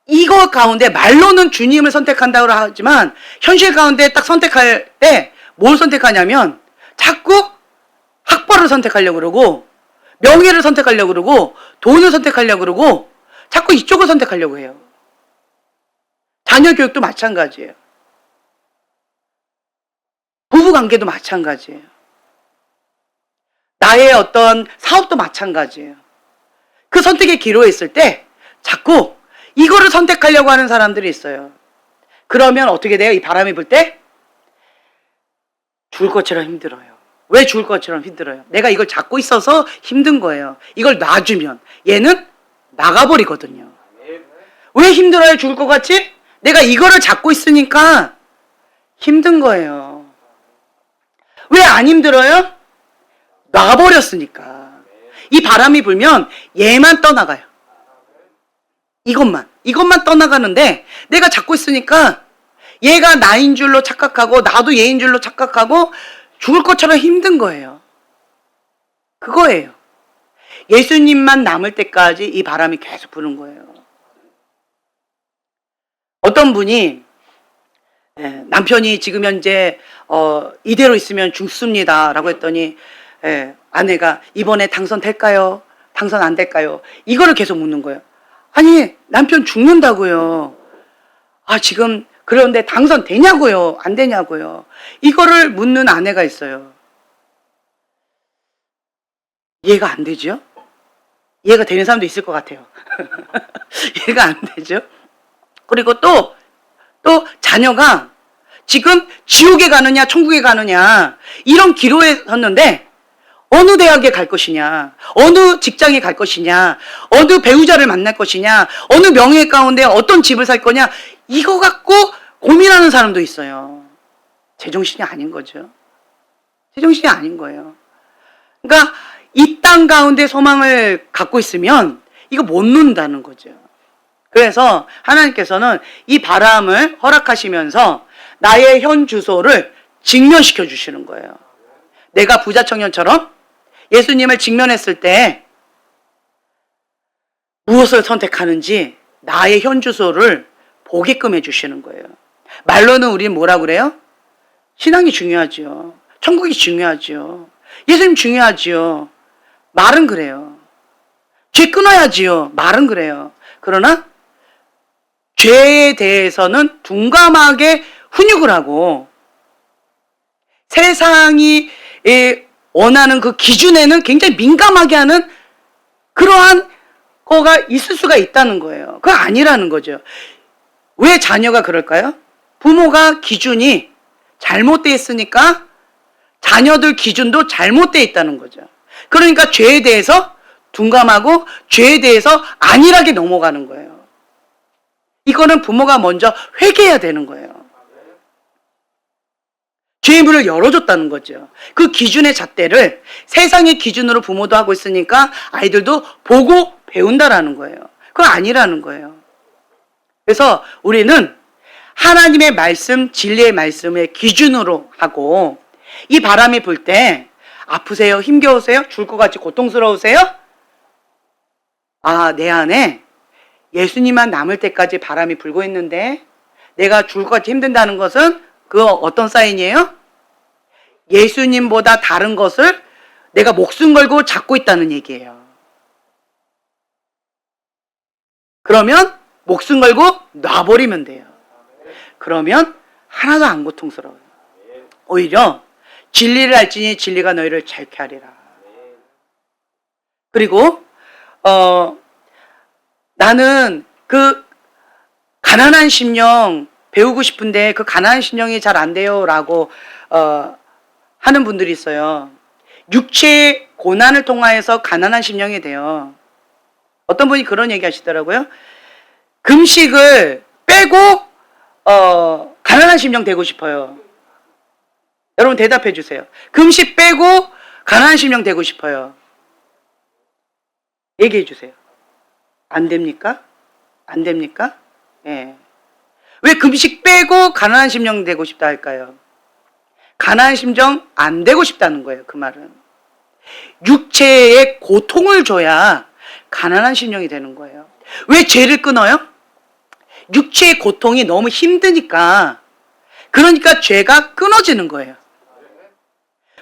이거 가운데 말로는 주님을 선택한다고 하지만 현실 가운데 딱 선택할 때 뭘 선택하냐면 자꾸 학벌을 선택하려고 그러고 명예를 선택하려고 그러고 돈을 선택하려고 그러고 자꾸 이쪽을 선택하려고 해요. 자녀 교육도 마찬가지예요. 부부 관계도 마찬가지예요. 나의 어떤 사업도 마찬가지예요. 그 선택에 기로했을 때 자꾸 이거를 선택하려고 하는 사람들이 있어요. 그러면 어떻게 돼요? 이 바람이 불 때 죽을 것처럼 힘들어요. 왜 죽을 것처럼 힘들어요? 내가 이걸 잡고 있어서 힘든 거예요. 이걸 놔주면 얘는 나가버리거든요. 왜 힘들어요? 죽을 것 같지? 내가 이거를 잡고 있으니까 힘든 거예요. 왜 안 힘들어요? 놔버렸으니까. 이 바람이 불면 얘만 떠나가요. 이것만 떠나가는데 내가 잡고 있으니까 얘가 나인 줄로 착각하고 나도 얘인 줄로 착각하고 죽을 것처럼 힘든 거예요. 그거예요. 예수님만 남을 때까지 이 바람이 계속 부는 거예요. 어떤 분이 남편이 지금 현재 이대로 있으면 죽습니다 라고 했더니 아내가 이번에 당선될까요? 당선 안 될까요? 이거를 계속 묻는 거예요. 아니 남편 죽는다고요. 아 지금 그런데 당선되냐고요? 안 되냐고요? 이거를 묻는 아내가 있어요. 이해가 안 되죠? 이해가 되는 사람도 있을 것 같아요. 이해가 안 되죠? 그리고 또 자녀가 지금 지옥에 가느냐 천국에 가느냐 이런 기로에 섰는데 어느 대학에 갈 것이냐, 어느 직장에 갈 것이냐, 어느 배우자를 만날 것이냐, 어느 명예 가운데 어떤 집을 살 거냐 이거 갖고 고민하는 사람도 있어요. 제정신이 아닌 거죠. 제정신이 아닌 거예요. 그러니까 이 땅 가운데 소망을 갖고 있으면 이거 못 논다는 거죠. 그래서 하나님께서는 이 바람을 허락하시면서 나의 현 주소를 직면시켜 주시는 거예요. 내가 부자 청년처럼 예수님을 직면했을 때 무엇을 선택하는지 나의 현 주소를 보게끔 해주시는 거예요. 말로는 우리는 뭐라 그래요? 신앙이 중요하지요. 천국이 중요하지요. 예수님 중요하지요. 말은 그래요. 죄 끊어야지요. 말은 그래요. 그러나 죄에 대해서는 둔감하게 훈육을 하고 세상이 원하는 그 기준에는 굉장히 민감하게 하는 그러한 거가 있을 수가 있다는 거예요. 그거 아니라는 거죠. 왜 자녀가 그럴까요? 부모가 기준이 잘못되어 있으니까 자녀들 기준도 잘못되어 있다는 거죠. 그러니까 죄에 대해서 둔감하고 죄에 대해서 안일하게 넘어가는 거예요. 이거는 부모가 먼저 회개해야 되는 거예요. 죄의 문을 열어줬다는 거죠. 그 기준의 잣대를 세상의 기준으로 부모도 하고 있으니까 아이들도 보고 배운다라는 거예요. 그거 아니라는 거예요. 그래서 우리는 하나님의 말씀, 진리의 말씀을 기준으로 하고 이 바람이 불 때 아프세요? 힘겨우세요? 죽을 것 같이 고통스러우세요? 아, 내 안에 예수님만 남을 때까지 바람이 불고 있는데 내가 죽을 것 같이 힘든다는 것은 그 어떤 사인이에요? 예수님보다 다른 것을 내가 목숨 걸고 잡고 있다는 얘기예요. 그러면 목숨 걸고 놔버리면 돼요. 그러면 하나도 안 고통스러워요. 오히려 진리를 알지니 진리가 너희를 자유케 하리라. 그리고 나는 그 가난한 심령 배우고 싶은데 그 가난한 심령이 잘 안 돼요 라고 하는 분들이 있어요. 육체의 고난을 통하여서 가난한 심령이 돼요. 어떤 분이 그런 얘기 하시더라고요. 금식을 빼고 가난한 심령 되고 싶어요. 여러분 대답해 주세요. 금식 빼고 가난한 심령 되고 싶어요. 얘기해 주세요. 안 됩니까? 안 됩니까? 예. 왜 금식 빼고 가난한 심령 되고 싶다 할까요? 가난한 심령 안 되고 싶다는 거예요. 그 말은. 육체에 고통을 줘야 가난한 심령이 되는 거예요. 왜 죄를 끊어요? 육체의 고통이 너무 힘드니까. 그러니까 죄가 끊어지는 거예요.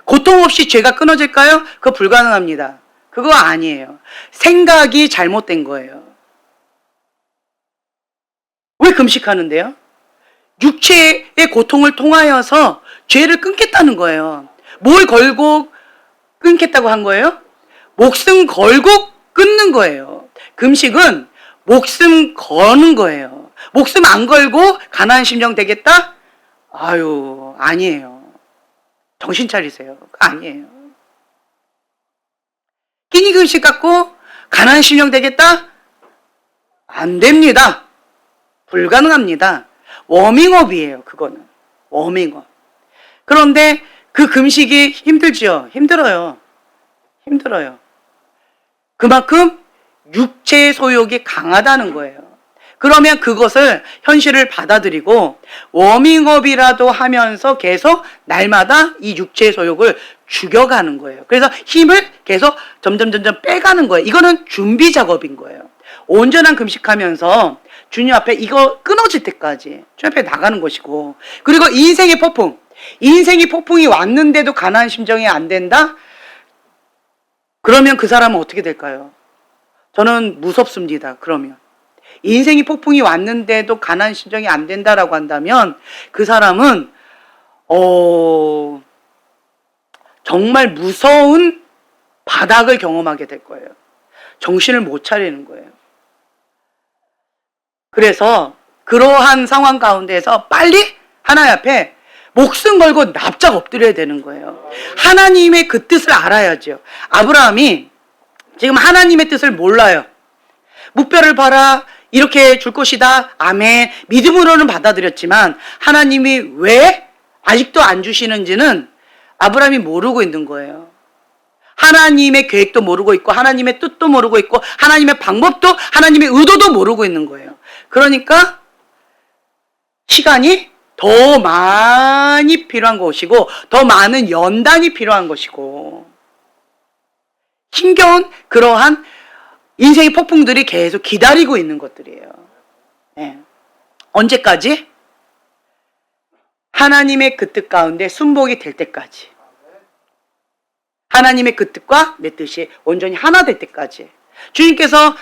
고통 없이 죄가 끊어질까요? 그거 불가능합니다. 그거 아니에요. 생각이 잘못된 거예요. 왜 금식하는데요? 육체의 고통을 통하여서 죄를 끊겠다는 거예요. 뭘 걸고 끊겠다고 한 거예요? 목숨 걸고 끊는 거예요. 금식은 목숨 거는 거예요. 목숨 안 걸고 가난한 심정 되겠다? 아유, 아니에요. 정신 차리세요. 아니에요. 끼니 금식 갖고 가난한 심정 되겠다? 안 됩니다. 불가능합니다. 워밍업이에요, 그거는. 워밍업. 그런데 그 금식이 힘들죠? 힘들어요. 힘들어요. 그만큼 육체의 소욕이 강하다는 거예요. 그러면 그것을 현실을 받아들이고 워밍업이라도 하면서 계속 날마다 이 육체의 소욕을 죽여가는 거예요. 그래서 힘을 계속 점점 빼가는 거예요. 이거는 준비 작업인 거예요. 온전한 금식하면서 주님 앞에 이거 끊어질 때까지 주님 앞에 나가는 것이고, 그리고 인생의 폭풍, 인생의 폭풍이 왔는데도 가난한 심정이 안 된다? 그러면 그 사람은 어떻게 될까요? 저는 무섭습니다. 그러면 인생의 폭풍이 왔는데도 가난한 심정이 안 된다라고 한다면 그 사람은 정말 무서운 바닥을 경험하게 될 거예요. 정신을 못 차리는 거예요. 그래서 그러한 상황 가운데서 빨리 하나님 앞에 목숨 걸고 납작 엎드려야 되는 거예요. 하나님의 그 뜻을 알아야죠. 아브라함이 지금 하나님의 뜻을 몰라요. 무뼈를 봐라, 이렇게 줄 것이다, 아멘, 믿음으로는 받아들였지만 하나님이 왜 아직도 안 주시는지는 아브라함이 모르고 있는 거예요. 하나님의 계획도 모르고 있고 하나님의 뜻도 모르고 있고 하나님의 방법도, 하나님의 의도도 모르고 있는 거예요. 그러니까 시간이 더 많이 필요한 것이고 더 많은 연단이 필요한 것이고, 힘겨운 그러한 인생의 폭풍들이 계속 기다리고 있는 것들이에요. 네. 언제까지? 하나님의 그 뜻 가운데 순복이 될 때까지. 하나님의 그 뜻과 내 뜻이 온전히 하나 될 때까지. 주님께서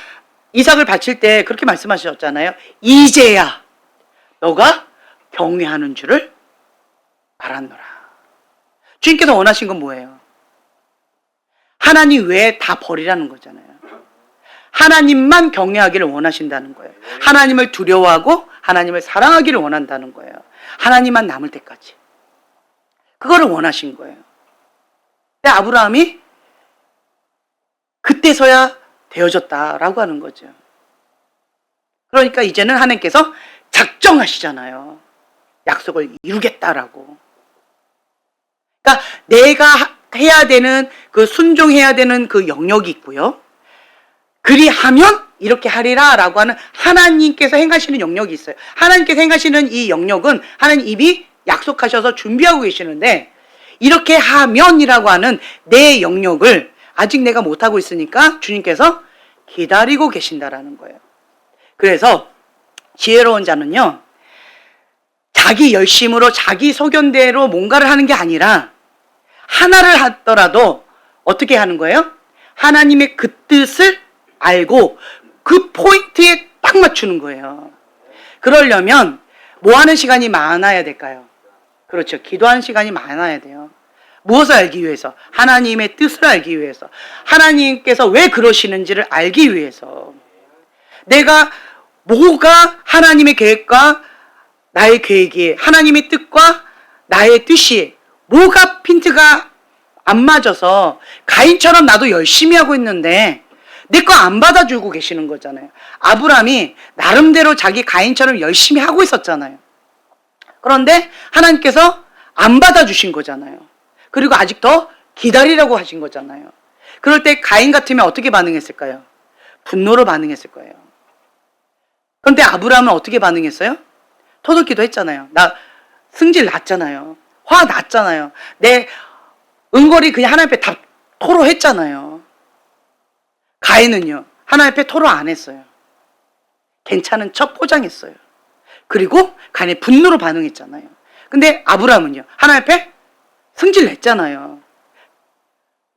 이삭을 바칠 때 그렇게 말씀하셨잖아요. 이제야 너가 경외하는 줄을 알았노라. 주님께서 원하신 건 뭐예요? 하나님 외에 다 버리라는 거잖아요. 하나님만 경외하기를 원하신다는 거예요. 하나님을 두려워하고 하나님을 사랑하기를 원한다는 거예요. 하나님만 남을 때까지. 그거를 원하신 거예요. 근데 아브라함이 그때서야 되어졌다라고 하는 거죠. 그러니까 이제는 하나님께서 작정하시잖아요. 약속을 이루겠다라고. 그러니까 내가 해야 되는, 그 순종해야 되는 그 영역이 있고요. 그리하면 이렇게 하리라 라고 하는 하나님께서 행하시는 영역이 있어요. 하나님께서 행하시는 이 영역은 하나님 이미 약속하셔서 준비하고 계시는데, 이렇게 하면이라고 하는 내 영역을 아직 내가 못하고 있으니까 주님께서 기다리고 계신다라는 거예요. 그래서 지혜로운 자는요, 자기 열심으로 자기 소견대로 뭔가를 하는 게 아니라 하나를 하더라도 어떻게 하는 거예요? 하나님의 그 뜻을 알고 그 포인트에 딱 맞추는 거예요. 그러려면 뭐 하는 시간이 많아야 될까요? 그렇죠. 기도하는 시간이 많아야 돼요. 무엇을 알기 위해서? 하나님의 뜻을 알기 위해서. 하나님께서 왜 그러시는지를 알기 위해서. 내가 뭐가 하나님의 계획과 나의 계획이, 하나님의 뜻과 나의 뜻이 뭐가 핀트가 안 맞아서 가인처럼 나도 열심히 하고 있는데 내 거 안 받아주고 계시는 거잖아요. 아브라함이 나름대로 자기 가인처럼 열심히 하고 있었잖아요. 그런데 하나님께서 안 받아주신 거잖아요. 그리고 아직 더 기다리라고 하신 거잖아요. 그럴 때 가인 같으면 어떻게 반응했을까요? 분노로 반응했을 거예요. 그런데 아브라함은 어떻게 반응했어요? 토독기도 했잖아요. 나 승질 났잖아요. 화 났잖아요. 내 은거리 그냥 하나님 앞에 다 토로했잖아요. 가인은요, 하나님 앞에 토로 안 했어요. 괜찮은 척 포장했어요. 그리고 가인의 분노로 반응했잖아요. 근데 아브라함은요, 하나님 앞에 승질 냈잖아요.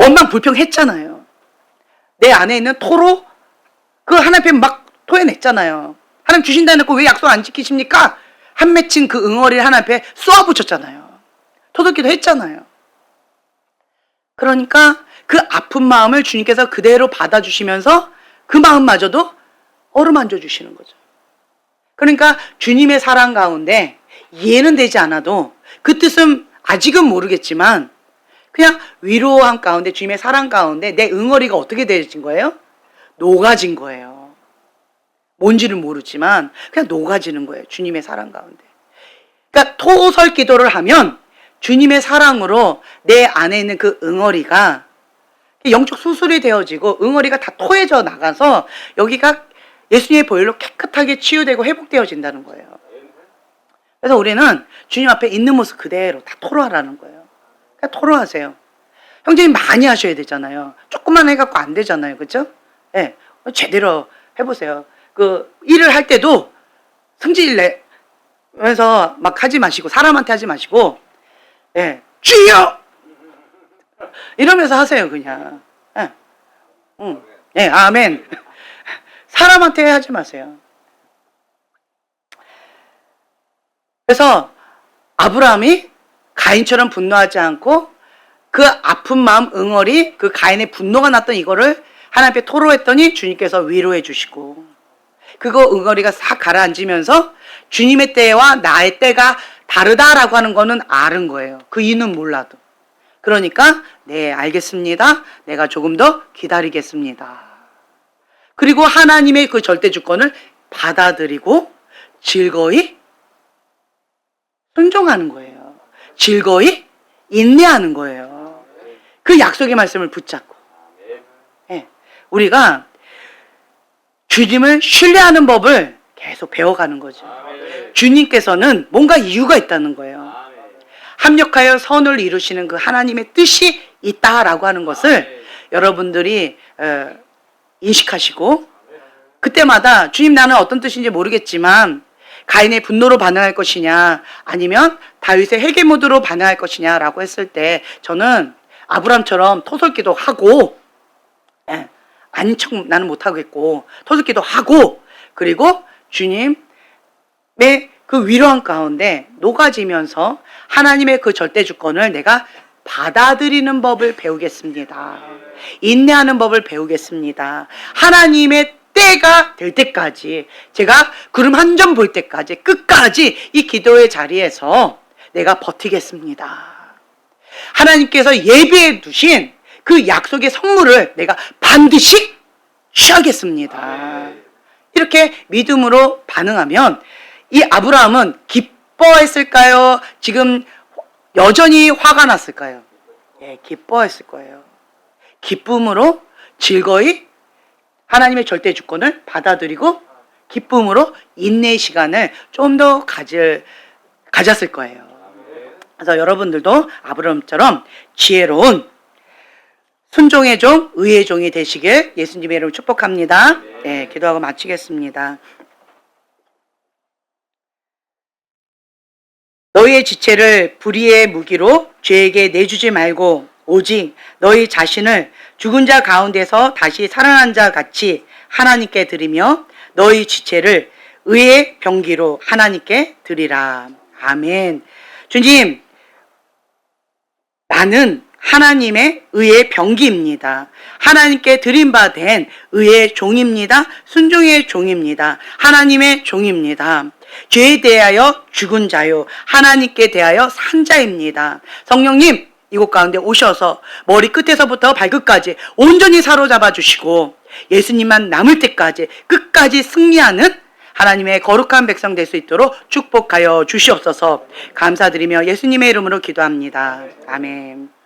원망 불평했잖아요. 내 안에 있는 토로 그 하나님 앞에 막 토해냈잖아요. 하나님 주신다 해놓고 왜 약속 안 지키십니까? 한 맺힌 그 응어리를 하나님 앞에 쏘아붙였잖아요. 토독기도 했잖아요. 그러니까 그 아픈 마음을 주님께서 그대로 받아주시면서 그 마음마저도 어루만져 주시는 거죠. 그러니까 주님의 사랑 가운데 이해는 되지 않아도 그 뜻은 아직은 모르겠지만 그냥 위로함 가운데 주님의 사랑 가운데 내 응어리가 어떻게 되어진 거예요? 녹아진 거예요. 뭔지를 모르지만 그냥 녹아지는 거예요. 주님의 사랑 가운데. 그러니까 토설 기도를 하면 주님의 사랑으로 내 안에 있는 그 응어리가 영적 수술이 되어지고 응어리가 다 토해져 나가서 여기가 예수님의 보혈로 깨끗하게 치유되고 회복되어진다는 거예요. 그래서 우리는 주님 앞에 있는 모습 그대로 다 토로하라는 거예요. 그러니까 토로하세요. 형제님 많이 하셔야 되잖아요. 조금만 해갖고 안 되잖아요. 그렇죠? 네, 제대로 해보세요. 그 일을 할 때도 성질 내면서 막 하지 마시고 사람한테 하지 마시고 예, 주여! 이러면서 하세요, 그냥. 예. 예, 아멘. 사람한테 하지 마세요. 그래서 아브라함이 가인처럼 분노하지 않고 그 아픈 마음 응어리, 그 가인의 분노가 났던 이거를 하나님 앞에 토로했더니 주님께서 위로해 주시고 그거 응어리가 싹 가라앉으면서 주님의 때와 나의 때가 다르다라고 하는 거는 아는 거예요. 그 이유는 몰라도. 그러니까 네, 알겠습니다. 내가 조금 더 기다리겠습니다. 그리고 하나님의 그 절대 주권을 받아들이고 즐거이 순종하는 거예요. 즐거이 인내하는 거예요. 그 약속의 말씀을 붙잡고. 네, 우리가 주님을 신뢰하는 법을 계속 배워가는 거죠. 주님께서는 뭔가 이유가 있다는 거예요. 합력하여 선을 이루시는 그 하나님의 뜻이 있다라고 하는 것을 여러분들이 인식하시고 그때마다 주님 나는 어떤 뜻인지 모르겠지만 가인의 분노로 반응할 것이냐 아니면 다윗의 회개 모드로 반응할 것이냐라고 했을 때 저는 아브람처럼 토설기도 하고 아닌 척 나는 못하겠고 토설기도 하고 그리고 주님의 그 위로한 가운데 녹아지면서 하나님의 그 절대 주권을 내가 받아들이는 법을 배우겠습니다. 인내하는 법을 배우겠습니다. 하나님의 때가 될 때까지 제가 구름 한 점 볼 때까지 끝까지 이 기도의 자리에서 내가 버티겠습니다. 하나님께서 예비해 두신 그 약속의 선물을 내가 반드시 취하겠습니다. 이렇게 믿음으로 반응하면 이 아브라함은 기뻐했을까요? 지금 여전히 화가 났을까요? 예, 기뻐했을 거예요. 기쁨으로 즐거이 하나님의 절대 주권을 받아들이고 기쁨으로 인내의 시간을 좀 더 가졌을 거예요. 그래서 여러분들도 아브라함처럼 지혜로운 순종의 종, 의의 종이 되시길 예수님의 이름으로 축복합니다. 네, 기도하고 마치겠습니다. 너희의 지체를 불의의 무기로 죄에게 내주지 말고 오직 너희 자신을 죽은 자 가운데서 다시 살아난 자 같이 하나님께 드리며 너희 지체를 의의 병기로 하나님께 드리라. 아멘. 주님, 나는 하나님의 의의 병기입니다. 하나님께 드린 바 된 의의 종입니다. 순종의 종입니다. 하나님의 종입니다. 죄에 대하여 죽은 자요 하나님께 대하여 산 자입니다. 성령님 이곳 가운데 오셔서 머리 끝에서부터 발끝까지 온전히 사로잡아 주시고 예수님만 남을 때까지 끝까지 승리하는 하나님의 거룩한 백성 될 수 있도록 축복하여 주시옵소서. 감사드리며 예수님의 이름으로 기도합니다. 아멘.